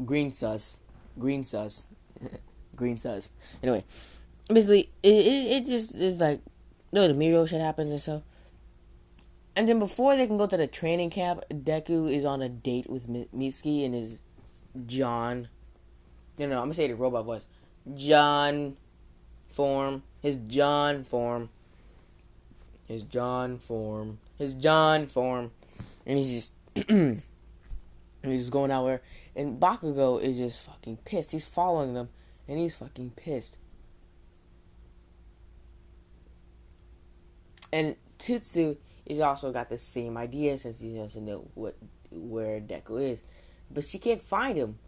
Green sus. Green sus. Green sus. Anyway, basically, it just is like, the Muriel shit happens and stuff. And then before they can go to the training camp, Deku is on a date with Mitsuki and his John. I'm going to say it in robot voice. John form. His John form. His John form. His John form. And he's just... and he's just going out there. And Bakugo is just fucking pissed. He's following them. And he's fucking pissed. And Tutsu... he's also got the same idea since he doesn't know where Deku is. But she can't find him.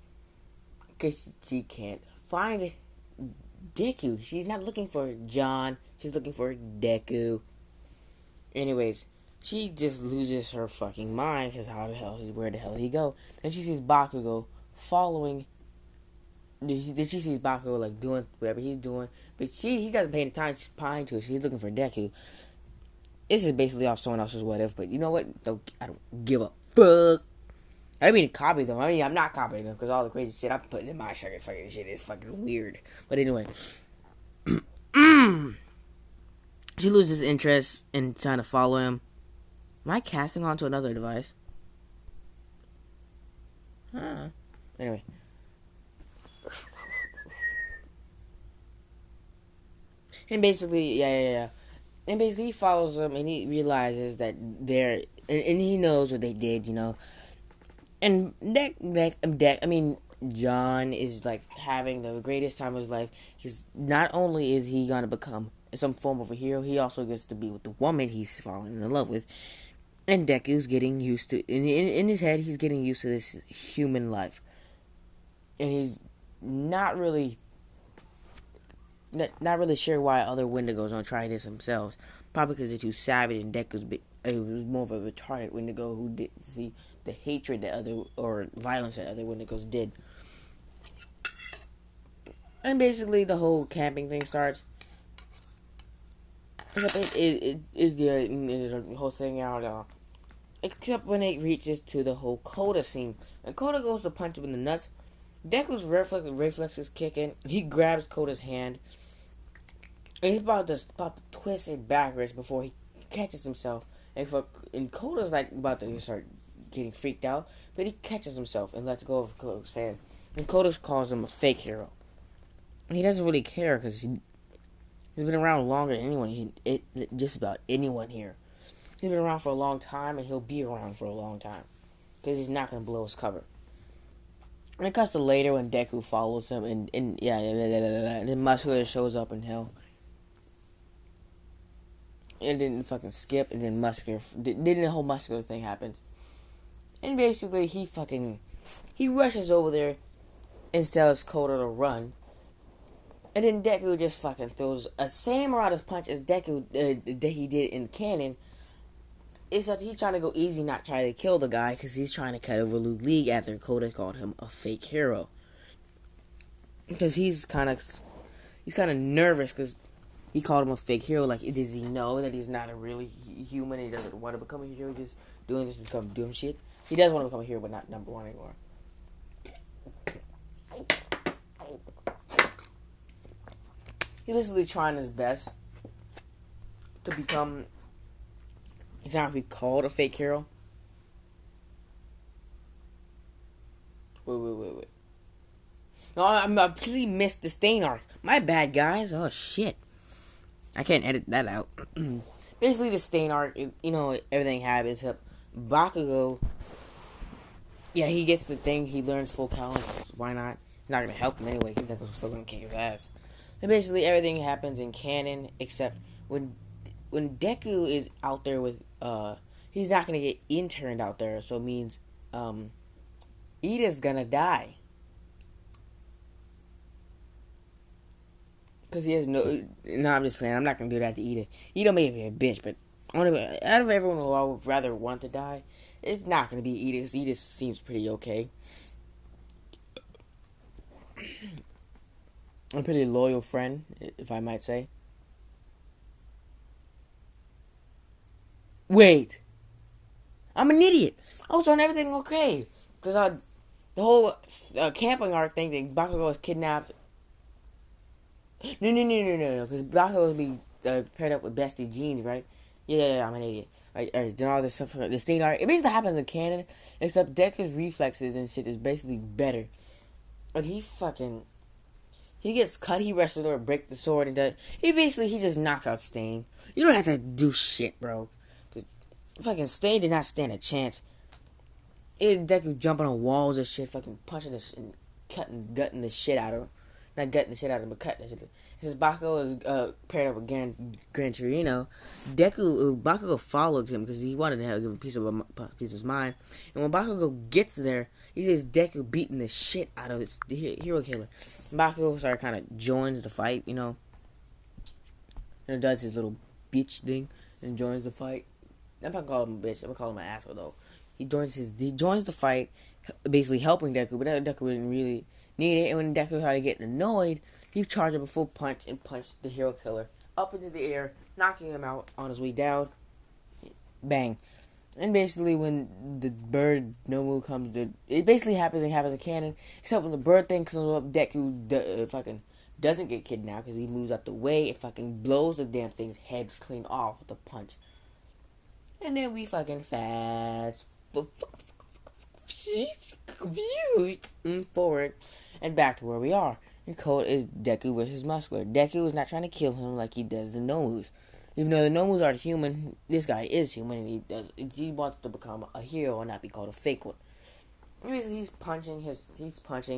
Because she can't find Deku. She's not looking for John. She's looking for Deku. Anyways, she just loses her fucking mind because where the hell did he go? Then she sees Bakugo following. Then she sees Bakugo like doing whatever he's doing, but he doesn't pay any time to it. She's looking for Deku. This is basically off someone else's what if, but you know what? I don't give a fuck. I didn't mean to copy them. I mean, I'm not copying them because all the crazy shit I'm putting in my fucking shit is fucking weird. But anyway, she loses interest in trying to follow him. Am I casting onto another device? Huh. Anyway. And basically, yeah. And basically, he follows them and he realizes that they're. And he knows what they did, you know. And John is like having the greatest time of his life. He's not only is he gonna become some form of a hero, he also gets to be with the woman he's falling in love with. And Deku's getting used to in his head. He's getting used to this human life, and he's not really sure why other Wendigos don't try this themselves. Probably because they're too savage, and it was more of a retarded Wendigo who didn't see the hatred that violence that other Wendigos did. And basically, the whole camping thing starts. The whole thing out. Except when it reaches to the whole Koda scene, and Koda goes to punch him in the nuts. Deku's reflexes kick in. He grabs Koda's hand, and he's about to twist it backwards before he catches himself. And Koda's like about to start getting freaked out, but he catches himself and lets go of Koda's hand. And Koda calls him a fake hero. And he doesn't really care because he's been around longer than anyone. Just about anyone here. He's been around for a long time, and he'll be around for a long time because he's not going to blow his cover. And it cuts to later when Deku follows him, and then Muscular shows up in hell. And then fucking skip, and then the whole Muscular thing happens. And basically, he rushes over there and tells Koda to run. And then Deku just fucking throws a same amount of punch as Deku that he did in canon. Except he's trying to go easy, not try to kill the guy, because he's trying to cut over Luke League after Koda called him a fake hero. Because he's kind of nervous because he called him a fake hero. Like, does he know that he's not a really human? He doesn't want to become a hero. He's just doing this to become doom shit. He does want to become a hero, but not number one anymore. He's basically trying his best to become. He's not be called a fake hero. Wait. No, I completely missed the Stain arc. My bad, guys. Oh, shit. I can't edit that out. Basically, the Stain arc, everything happens. Bakugo, yeah, he gets the thing. He learns full talent. Why not? It's not going to help him anyway. He's still going to kick his ass. And basically, everything happens in canon, except when Deku is out there with, he's not going to get interned out there, so it means, Ida's going to die. Because he has no, I'm just saying, I'm not going to do that to Ida. Ida may be a bitch, but out of everyone who I would rather want to die, it's not going to be Ida, because Ida seems pretty okay. A pretty loyal friend, if I might say. Wait. I'm an idiot. I was on everything okay. Because the whole camping arc thing, that Bakugo was kidnapped. No. Because Bakugo was being paired up with Bestie Jeans, right? Yeah, I'm an idiot. Alright, then all this stuff, the Stain arc. It basically happens in canon, except Deku's reflexes and shit is basically better. But he gets cut, he wrestles or break the sword and he just knocks out Stain. You don't have to do shit, bro. Cause fucking Stain did not stand a chance. Deku jumping on walls and shit, fucking punching this and gutting the shit out of him. Not gutting the shit out of him, but cutting the shit. Since Bakugo is paired up with Gran Torino, Bakugo followed him because he wanted to give him a piece of his mind. And when Bakugo gets there, he sees Deku beating the shit out of the hero killer. Bakugo kind of joins the fight, and does his little bitch thing and joins the fight. I'm not gonna call him a bitch. I'm gonna call him an asshole though. He joins the fight, basically helping Deku, but Deku didn't really need it. And when Deku started getting annoyed, he charged up a full punch and punched the hero killer up into the air, knocking him out on his way down. Bang. And basically, when the bird Nomu comes, it basically happens in canon. Except when the bird thing comes up, Deku fucking doesn't get kidnapped because he moves out the way. It fucking blows the damn thing's head clean off with a punch. And then we fucking fast forward and back to where we are. And code is Deku versus Muscular. Deku is not trying to kill him like he does the Nomus. Even though the Nomus are human, this guy is human, and he wants to become a hero and not be called a fake one. Basically, he's punching,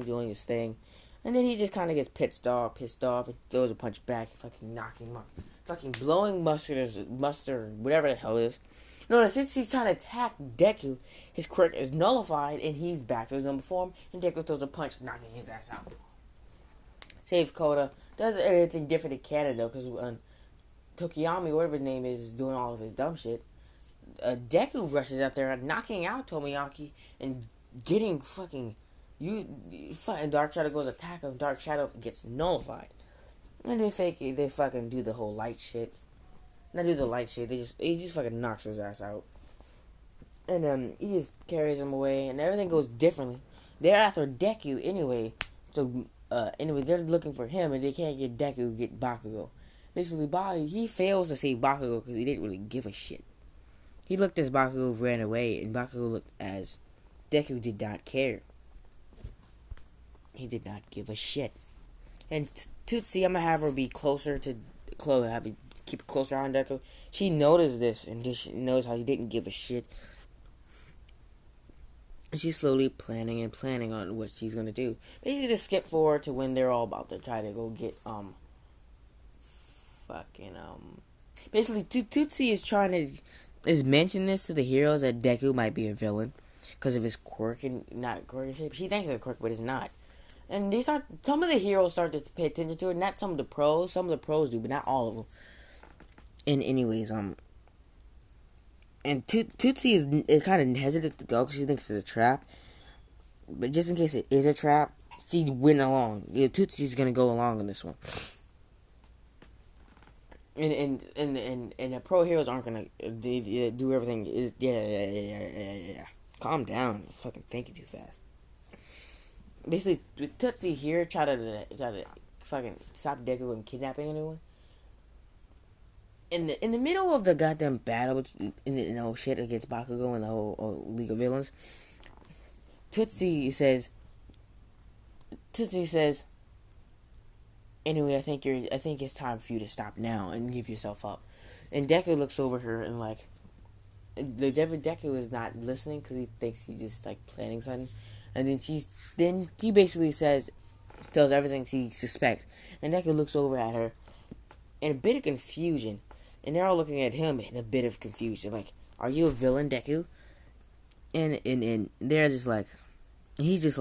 doing his thing, and then he just kind of gets pissed off, and throws a punch back, fucking knocking him up, fucking blowing mustard, whatever the hell it is. Notice since he's trying to attack Deku, his quirk is nullified, and he's back to his normal form, and Deku throws a punch, knocking his ass out. Saves Koda, does everything different in Canada because Tokiyami, whatever his name is doing all of his dumb shit. Deku rushes out there, knocking out Tomoyaki and getting fucking and Dark Shadow goes attack him. Dark Shadow gets nullified, and they fucking do the whole light shit. Not do the light shit. He just fucking knocks his ass out, and he just carries him away, and everything goes differently. They're after Deku anyway, so anyway they're looking for him, and they can't get Deku, get Bakugo. Basically, he fails to save Bakugo because he didn't really give a shit. He looked as Bakugo ran away, and Bakugo looked as Deku did not care. He did not give a shit. And Tootsie, I'm gonna have her be closer to Chloe, have her keep it closer on Deku. She noticed this, and she knows how he didn't give a shit. And she's slowly planning on what she's gonna do. Basically, just skip forward to when they're all about to try to go get basically Tootsie is mentioning this to the heroes that Deku might be a villain because of his quirk and not quirk and shape. She thinks it's a quirk, but it's not. And some of the heroes start to pay attention to it. Not some of the pros. Some of the pros do, but not all of them. And anyways, and Tootsie is kind of hesitant to go because she thinks it's a trap. But just in case it is a trap, she went along. Tootsie's gonna go along on this one. And the pro heroes aren't gonna do everything. Yeah. Calm down. You fucking thinking too fast. Basically, with Tootsie here, try to fucking stop Deku from kidnapping anyone. In the middle of the goddamn battle, shit against Bakugo and the whole League of Villains, Tootsie says, anyway, I think it's time for you to stop now and give yourself up. And Deku looks over her and Deku is not listening because he thinks he's just planning something. And then he basically tells everything she suspects. And Deku looks over at her in a bit of confusion. And they're all looking at him in a bit of confusion. Are you a villain, Deku? And they're just he's just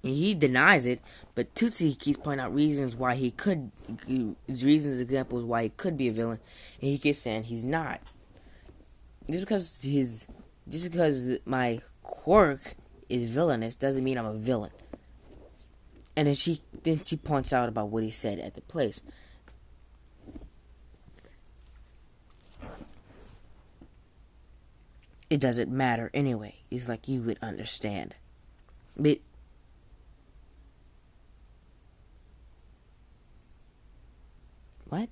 he denies it, but Tootsie keeps pointing out examples why he could be a villain, and he keeps saying he's not. Just because my quirk is villainous doesn't mean I'm a villain. And then she points out about what he said at the place. It doesn't matter anyway. It's you would understand. But what?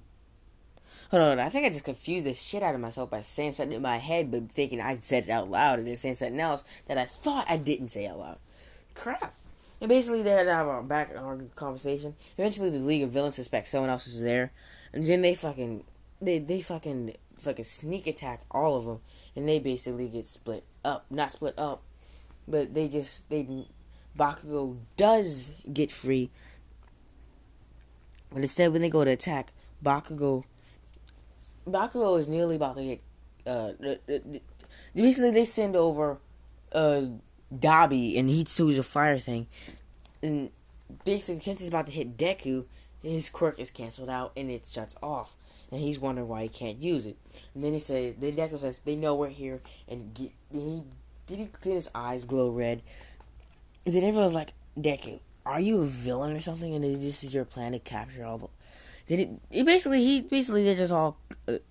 Hold on, I think I just confused the shit out of myself by saying something in my head, but thinking I said it out loud, and then saying something else that I thought I didn't say out loud. Crap. And basically, they had to have a back and forth conversation. Eventually, the League of Villains suspect someone else is there, and then they fucking sneak attack all of them, and they basically get split up. Not split up, but Bakugo does get free, but instead when they go to attack, Bakugo is nearly about to get. Basically, they send over Dabi, and he chooses a fire thing. And basically, since he's about to hit Deku, his quirk is canceled out and it shuts off. And he's wondering why he can't use it. And then Deku says, they know we're here. And he his eyes glow red. And then everyone's like, Deku, are you a villain or something? And this is your plan to capture all the... Then they're just all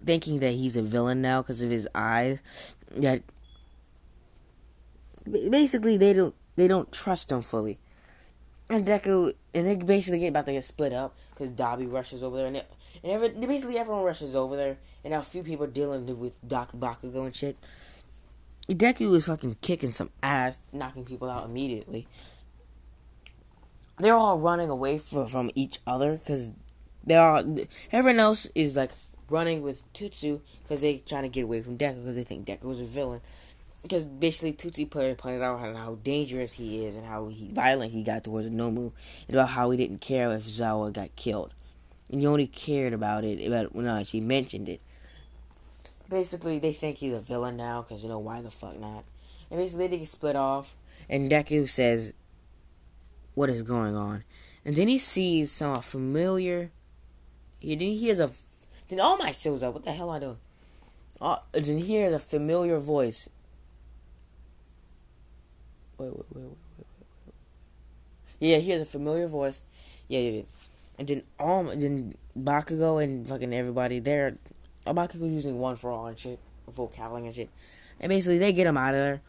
thinking that he's a villain now because of his eyes. That basically they don't trust him fully. And Deku, and they basically get about to get split up because Dabi rushes over there, and basically everyone rushes over there, and now a few people are dealing with Bakugo and shit. Deku is fucking kicking some ass, knocking people out immediately. They're all running away from each other because everyone else is like running with Tutsu because they trying to get away from Deku because they think Deku was a villain. Because basically Tutsu pointed out how dangerous he is and how violent he got towards Nomu, and about how he didn't care if Zawa got killed. And he only cared about it when she mentioned it. Basically, they think he's a villain now because, why the fuck not? And basically, they get split off, and Deku says, what is going on? And then he sees some familiar... Then All Might shows up. What the hell am I doing? Then he hears a familiar voice. Wait. Yeah, he hears a familiar voice. Yeah. And then Bakugo and fucking everybody there. Bakugo using One for All and shit, full cackling and shit. And basically, they get him out of there.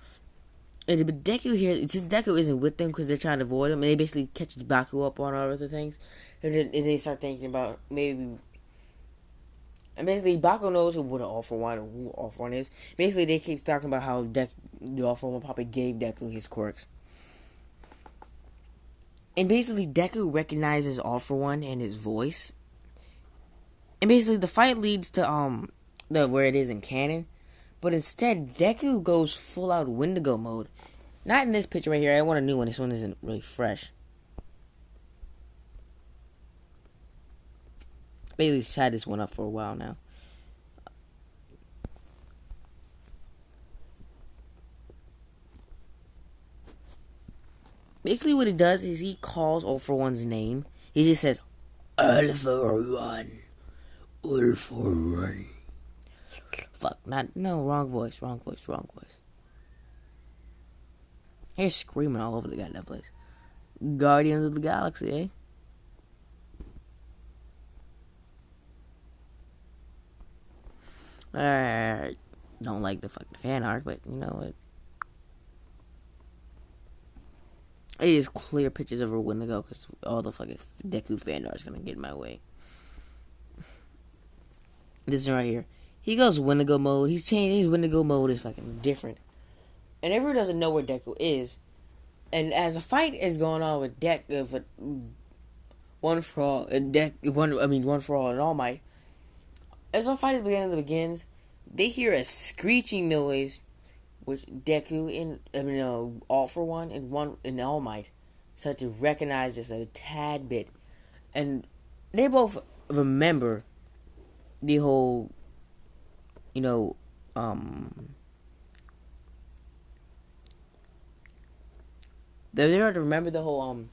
But Deku here, since Deku isn't with them because they're trying to avoid him, and they basically catch Baku up on other things, and they start thinking about maybe. And basically, Baku knows who All For One is. Basically, they keep talking about how the All For One probably gave Deku his quirks. And basically, Deku recognizes All For One and his voice. And basically, the fight leads to where it is in canon. But instead, Deku goes full out Wendigo mode. Not in this picture right here. I want a new one. This one isn't really fresh. Basically, had this one up for a while now. Basically, what he does is he calls All For One's name. He just says, All For One. All For One. Fuck, wrong voice. He's screaming all over the goddamn place. Guardians of the Galaxy, eh? Don't like the fucking fan art, but you know what? It is clear pictures of her Wendigo because all the fucking Deku fan art is gonna get in my way. This one right here. He goes Wendigo mode. He's changed. His Wendigo mode is fucking different. And everyone doesn't know where Deku is. And as a fight is going on with Deku, One For All and All Might. As the fight begins, they hear a screeching noise, which Deku and All For One and All Might start to recognize just a tad bit, and they both remember the whole, they don't remember the whole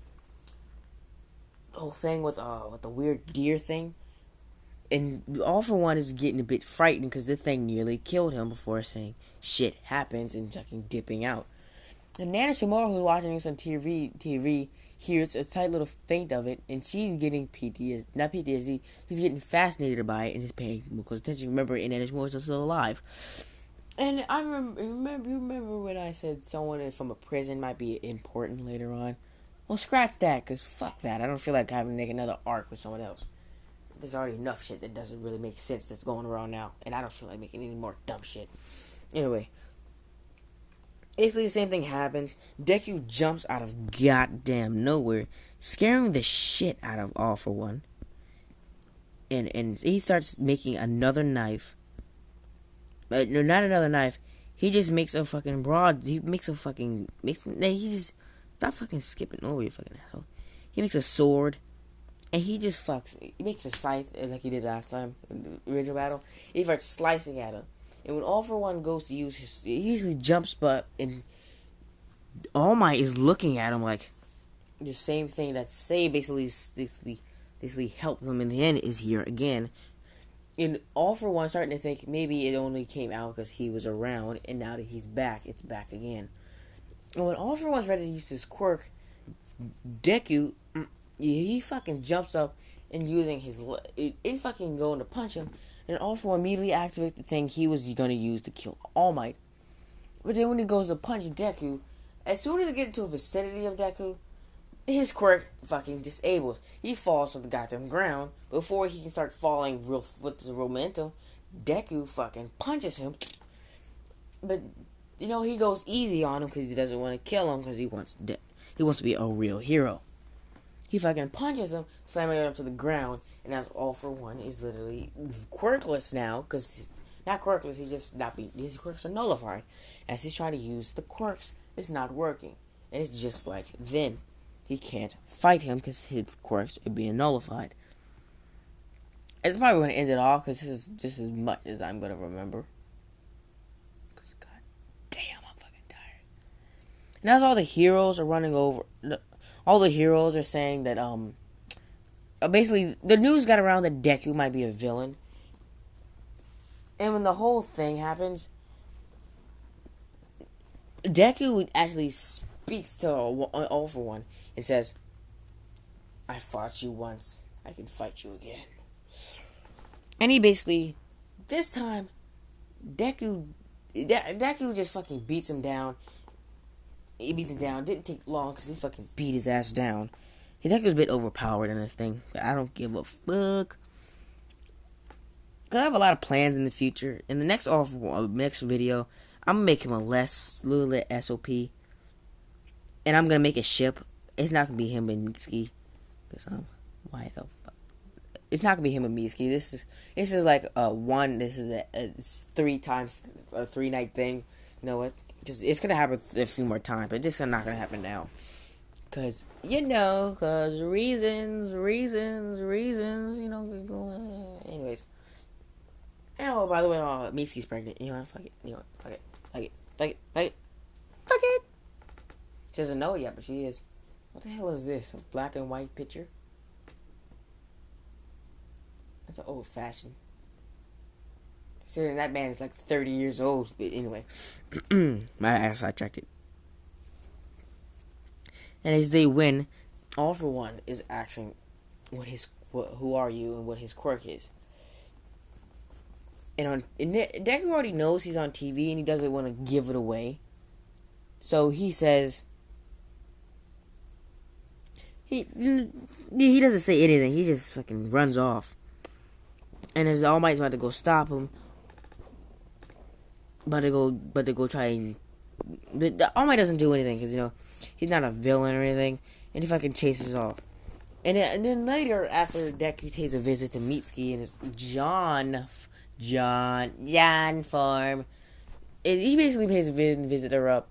thing with the weird deer thing. And All For One is getting a bit frightened because the thing nearly killed him before saying shit happens and fucking dipping out. And Nana Shimura, who's watching this on TV, hears a tight little faint of it, and she's getting not PTSD, she's getting fascinated by it and is paying close attention. Remember, Nana Shimura is still alive. And I remember when I said someone from a prison might be important later on? Well, scratch that, because fuck that. I don't feel like having to make another arc with someone else. There's already enough shit that doesn't really make sense that's going around now, and I don't feel like making any more dumb shit. Anyway, basically the same thing happens. Deku jumps out of goddamn nowhere, scaring the shit out of All For One. And he starts making another knife. No, not another knife. He just makes a fucking stop fucking skipping over, you fucking asshole. He makes a sword. And he just he makes a scythe like he did last time in the original battle. He starts slicing at him. And when All For One goes to use he usually jumps, and All Might is looking at him like the same thing that Sei basically basically help them in the end is here again. And All For One starting to think maybe it only came out because he was around, and now that he's back, it's back again. And when All For One's ready to use his quirk, Deku, he fucking jumps up and using it fucking going to punch him, and All For One immediately activates the thing he was going to use to kill All Might. But then when he goes to punch Deku, as soon as he gets into a vicinity of Deku, his quirk fucking disables. He falls to the goddamn ground. Before he can start falling with the momentum, Deku fucking punches him. But, he goes easy on him because he doesn't want to kill him because he wants to be a real hero. He fucking punches him, slamming him to the ground, and that's All For One is literally quirkless now, because not quirkless, his quirks are nullified. As he's trying to use the quirks, it's not working. And it's just like then. He can't fight him because his quirks are being nullified. It's probably going to end it all because this is just as much as I'm going to remember. Because god damn, I'm fucking tired. And as all the heroes are running over, all the heroes are saying that basically the news got around that Deku might be a villain. And when the whole thing happens, Deku actually speaks to All For One and says, I fought you once, I can fight you again. And he basically, this time, Deku just fucking beats him down. He beats him down. Didn't take long because he fucking beat his ass down. Deku's a bit overpowered in this thing, but I don't give a fuck. Because I have a lot of plans in the future. In the next video, I'm going to make him a little SOP. And I'm going to make a ship. It's not going to be him and Mitsuki. Because, why the fuck? It's not going to be him and Mitsuki. This is like this is a 3-night thing. You know what? Because it's going to happen a few more times. But this is not going to happen now. Because, reasons. Anyways. Oh, by the way, Mitsuki's pregnant. Fuck it. She doesn't know it yet, but she is. What the hell is this? A black and white picture? That's an old fashioned. Considering that man is like 30 years old. But anyway. My ass sidetracked it. And as they win, All For One is asking who are you and what his quirk is. And Deku already knows he's on TV and he doesn't want to give it away. So he says, he doesn't say anything. He just fucking runs off. And as All Might's about to go stop him, but to go try and, but All Might doesn't do anything because he's not a villain or anything, and he fucking chases off. And then later, after Deku takes a visit to Mitsuki and his John farm, and he basically pays a visit her up.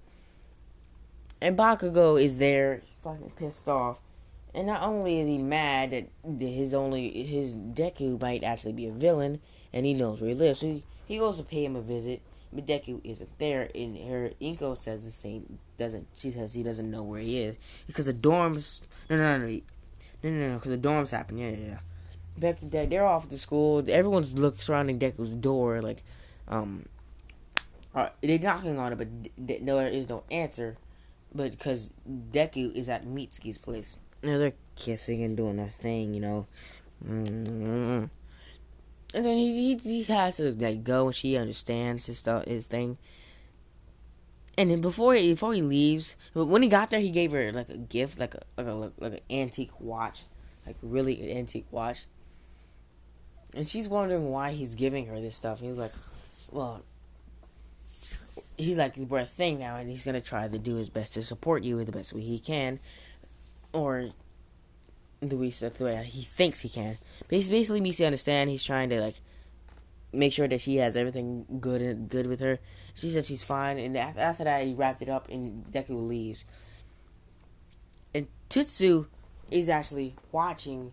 And Bakugo is there, fucking pissed off. And not only is he mad that his Deku might actually be a villain, and he knows where he lives, so he goes to pay him a visit, but Deku isn't there, and her Inko says the same. She says he doesn't know where he is because the dorms. No, because the dorms happen. Yeah. They're off at the school. Everyone's surrounding Deku's door, like, they're knocking on it, but there is no answer. But because Deku is at Mitsuki's place. They're kissing and doing their thing, And then he has to go, and she understands his thing. And then before he leaves, when he got there, he gave her like a gift, like an antique watch, like really an antique watch. And she's wondering why he's giving her this stuff. And he's like, well, we're a thing now, and he's gonna try to do his best to support you in the best way he can, or the way he thinks he can. But he's basically makes you understand. He's trying to make sure that she has everything good with her. She said she's fine, and after that, he wrapped it up, and Deku leaves. And Tutsu is actually watching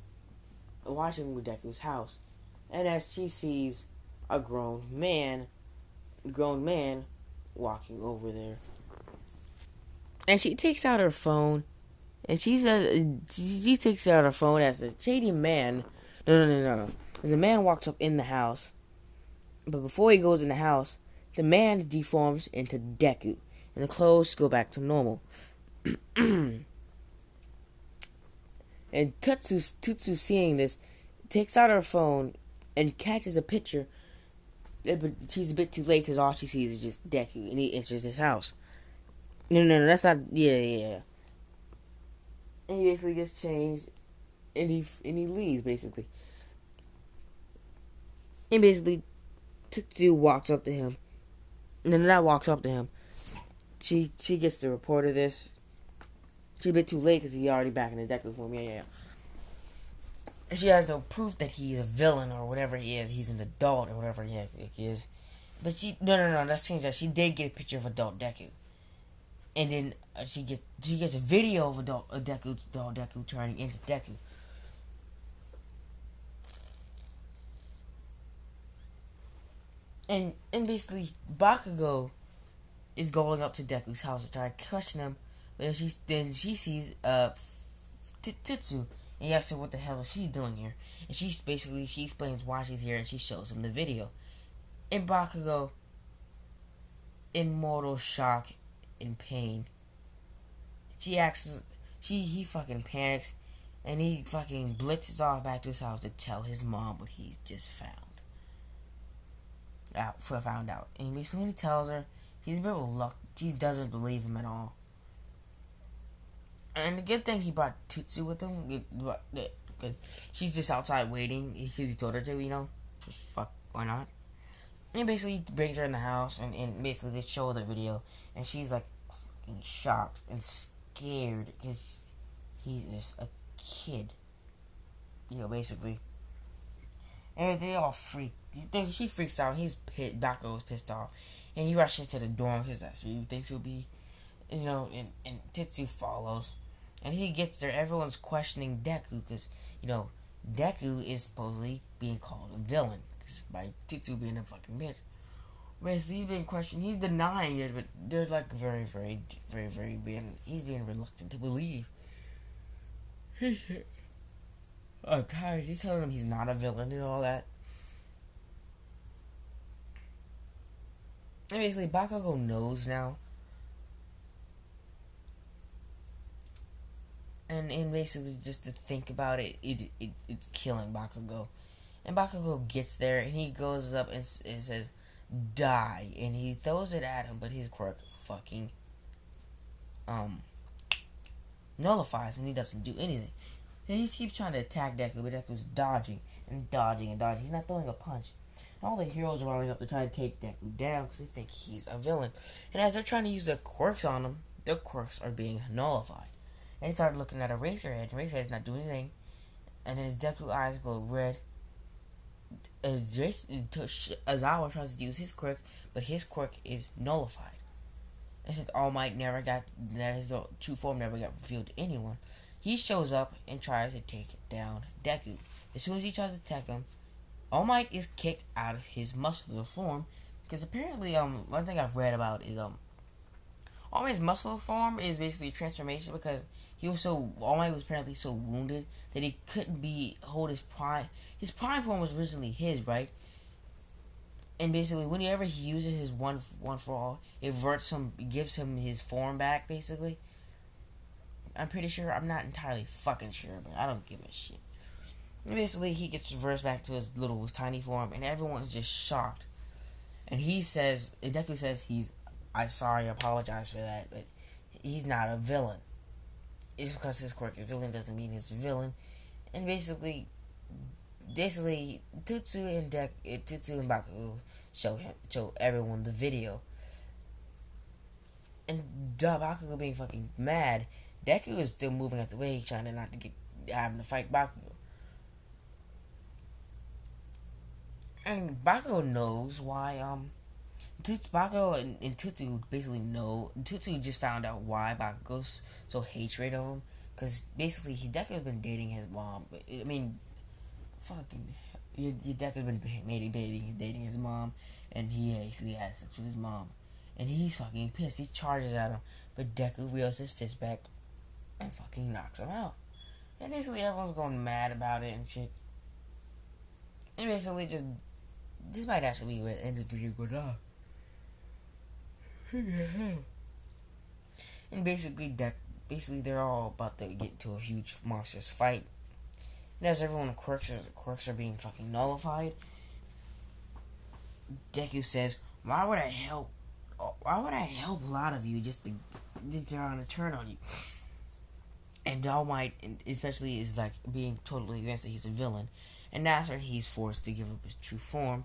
Deku's house, and as she sees a grown man walking over there, and she takes out her phone And she says she takes out her phone as a shady man. No. And the man walks up in the house, but before he goes in the house, the man deforms into Deku, and the clothes go back to normal. And Tutsu, seeing this, takes out her phone and catches a picture. But she's a bit too late because all she sees is just Deku, and he enters his house. No, that's not. Yeah. And he basically gets changed, and he leaves basically. And basically, Tutsu walks up to him. And then that walks up to him. She gets the report of this. She's a bit too late because he's already back in the Deku form. Yeah. And she has no proof that he's a villain or whatever he is. He's an adult or whatever he is. But no. Let's change that. She did get a picture of adult Deku, and then she gets a video of adult Deku turning into Deku. And basically, Bakugo is going up to Deku's house to try to question him, but then she sees Tutsu, and he asks her what the hell is she doing here, and she explains why she's here, and she shows him the video. And Bakugo, in mortal shock and pain, he fucking panics, and he fucking blitzes off back to his house to tell his mom what he's just found out. And basically when he tells her, he's a bit reluctant. He doesn't believe him at all. And the good thing he brought Tutsu with him, she's just outside waiting because he told her to, just fuck, why not? And basically he brings her in the house, and basically they show the video, and she's like fucking shocked and scared because he's just a kid, basically. And they all freak. She freaks out. He's pissed. Bakugo was pissed off, and he rushes to the dorm because that's where he thinks he'll be. And Tutsu follows, and he gets there. Everyone's questioning Deku because Deku is supposedly being called a villain by Tutsu being a fucking bitch. But he's being questioned. He's denying it, but they're like very, very, very, very he's being reluctant to believe. I'm tired. He's telling him he's not a villain and all that. And basically, Bakugo knows now. And basically, just to think about it, it's killing Bakugo. And Bakugo gets there, and he goes up and says, die. And he throws it at him, but his quirk fucking nullifies, and he doesn't do anything. And he keeps trying to attack Deku, but Deku's dodging and dodging and dodging. He's not throwing a punch. And all the heroes are lining up to try to take Deku down because they think he's a villain. And as they're trying to use their quirks on him, their quirks are being nullified. And they start looking at Eraserhead, and Eraserhead's not doing anything. And his Deku eyes glow red. Aizawa tries to use his quirk, but his quirk is nullified. And since All Might his true form never got revealed to anyone, he shows up and tries to take down Deku. As soon as he tries to attack him, All Might is kicked out of his muscular form because apparently one thing I've read about is All Might's muscular form is basically a transformation because All Might was apparently so wounded that he couldn't hold his prime. His prime form was originally his, right? And basically, whenever he uses his one for all, it gives him his form back. Basically, I'm pretty sure. I'm not entirely fucking sure, but I don't give a shit. And basically, he gets reversed back to his little tiny form, and everyone's just shocked. And Deku says I'm sorry, I apologize for that, but he's not a villain. It's because his quirk is villain doesn't mean he's a villain. And basically Tutsu and Bakugo show everyone the video. And Bakugo being fucking mad, Deku is still moving out the way, trying to not to having to fight Bakugo. And Bakugo knows why Bakugo and Tutsu basically know. Tutsu just found out why Bakugo's so hatred of him. Because basically, Deku's been dating his mom. I mean, fucking hell. Deku's been dating his mom. And he actually has sex with his mom. And he's fucking pissed. He charges at him. But Deku reels his fist back. and fucking knocks him out. And basically everyone's going mad about it and shit. And basically just, this might actually be where the end of the video goes off. And basically they're all about to get into a huge monstrous fight. And as everyone quirks are being fucking nullified, Deku says, why would I help a lot of you just to they're on a turn on you? And All Might, especially, is like being totally against it. He's a villain. And after he's forced to give up his true form,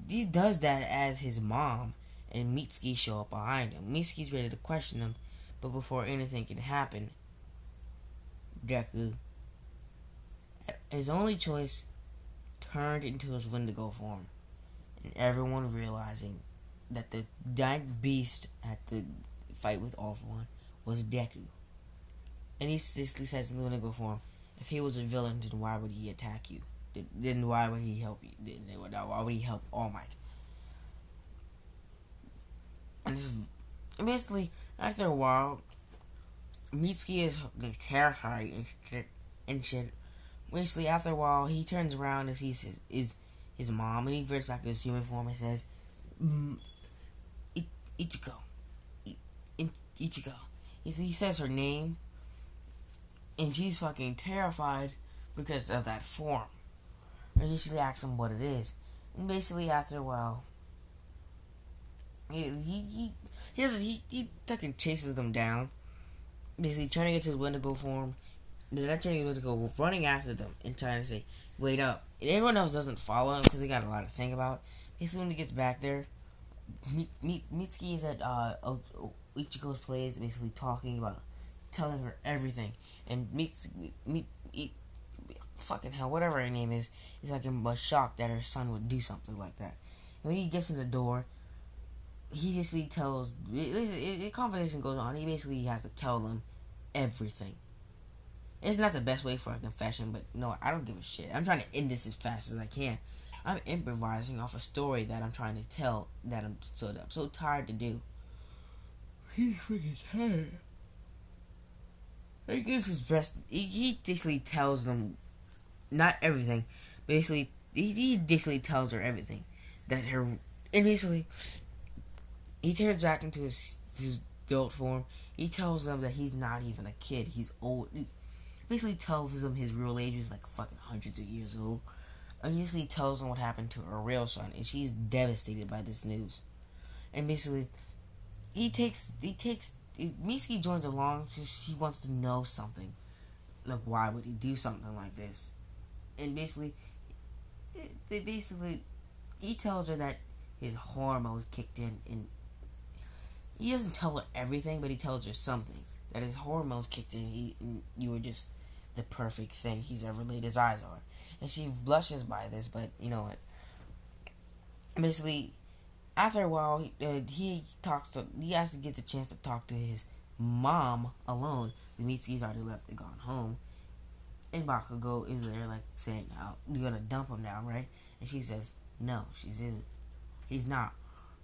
he does that as his mom and Mitsuki show up behind him. Mitsuki's ready to question him, but before anything can happen, Deku, his only choice, turned into his Wendigo form. And everyone realizing that the giant beast at the fight with All For One was Deku. And he basically says in the Wendigo form, if he was a villain, then why would he attack you? Then why would he help you? Then why would he help All Might? And this is basically, after a while, Mitsuki is terrified and shit. Basically, after a while, he turns around and sees his mom, and he reverts back to his human form and says, Ichiko. Ichiko. He says her name, and she's fucking terrified because of that form. And basically asks him what it is. And basically, after a while, he fucking chases them down. Basically, trying to get to his Wendigo form. They're not trying to get Wendigo, running after them and trying to say, wait up. And everyone else doesn't follow him because they got a lot to think about. Basically, when he gets back there, Mitsuki is at Ichiko's place, basically talking about, telling her everything. And fucking hell, whatever her name is like a shock that her son would do something like that. And when he gets in the door, he basically tells, the conversation goes on, he basically has to tell them everything. It's not the best way for a confession, but no, I don't give a shit. I'm trying to end this as fast as I can. I'm improvising off a story that I'm trying to tell that I'm so tired to do. He's freaking tired. He gives his best. He basically tells them, not everything, basically, he basically tells her everything. That her, and basically, he turns back into his adult form. He tells them that he's not even a kid. He's old. He basically tells them his real age is like fucking hundreds of years old. And basically tells them what happened to her real son, and she's devastated by this news. And basically, Mitsuki joins along. She wants to know something, like why would he do something like this? And basically, he tells her that his hormones kicked in, and he doesn't tell her everything, but he tells her some things. That his hormones kicked in, and you were just the perfect thing he's ever laid his eyes on. And she blushes by this, but you know what? Basically, after a while, he has to get the chance to talk to his mom alone. Mitsuki's already left and gone home. And Bakugo is there, like, saying, oh, you're gonna dump him now, right? And she says, no, she isn't. He's not.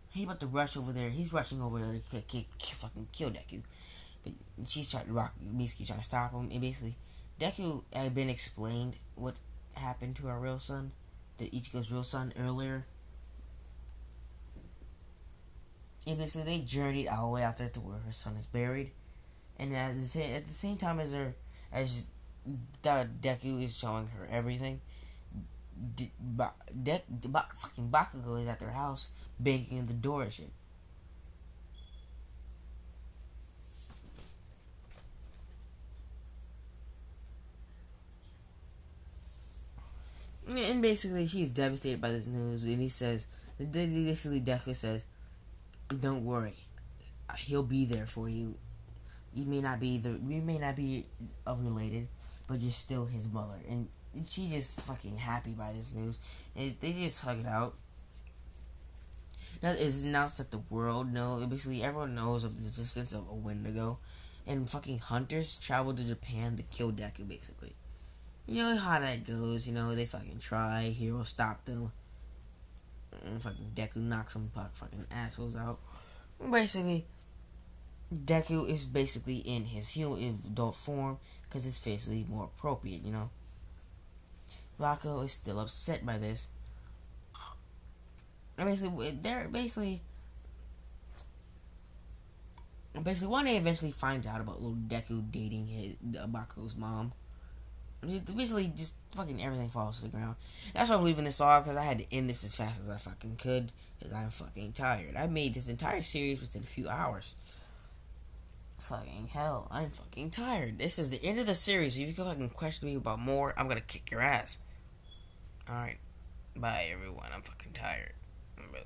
He's about to rush over there. He's rushing over there to fucking kill Deku. But Mitsuki's trying to stop him. And basically, Deku had been explained what happened to our real son, to Ichigo's real son earlier. And basically, they journeyed all the way out there to where her son is buried. And at the same time as Deku is showing her everything, fucking Bakugo is at their house, banging in the door and shit. And basically, she's devastated by this news, and basically Deku says, don't worry, he'll be there for you. We may not be related, but you're still his mother. And she just fucking happy by this news. And they just hug it out. Now it's announced that the world basically everyone knows of the existence of a Wendigo, and fucking hunters travel to Japan to kill Deku. Basically, you know how that goes. You know they fucking try. Hero stop them. And fucking Deku knocks some fucking assholes out. Basically, Deku is basically in his heel adult form because it's physically more appropriate, you know. Rocco is still upset by this. And basically one day eventually finds out about little Deku dating his Baku's mom. Basically, just fucking everything falls to the ground. That's why I'm leaving this off, because I had to end this as fast as I fucking could, because I'm fucking tired. I made this entire series within a few hours. Fucking hell, I'm fucking tired. This is the end of the series. If you come back and question me about more, I'm gonna kick your ass. Alright, bye everyone. I'm fucking tired. I'm really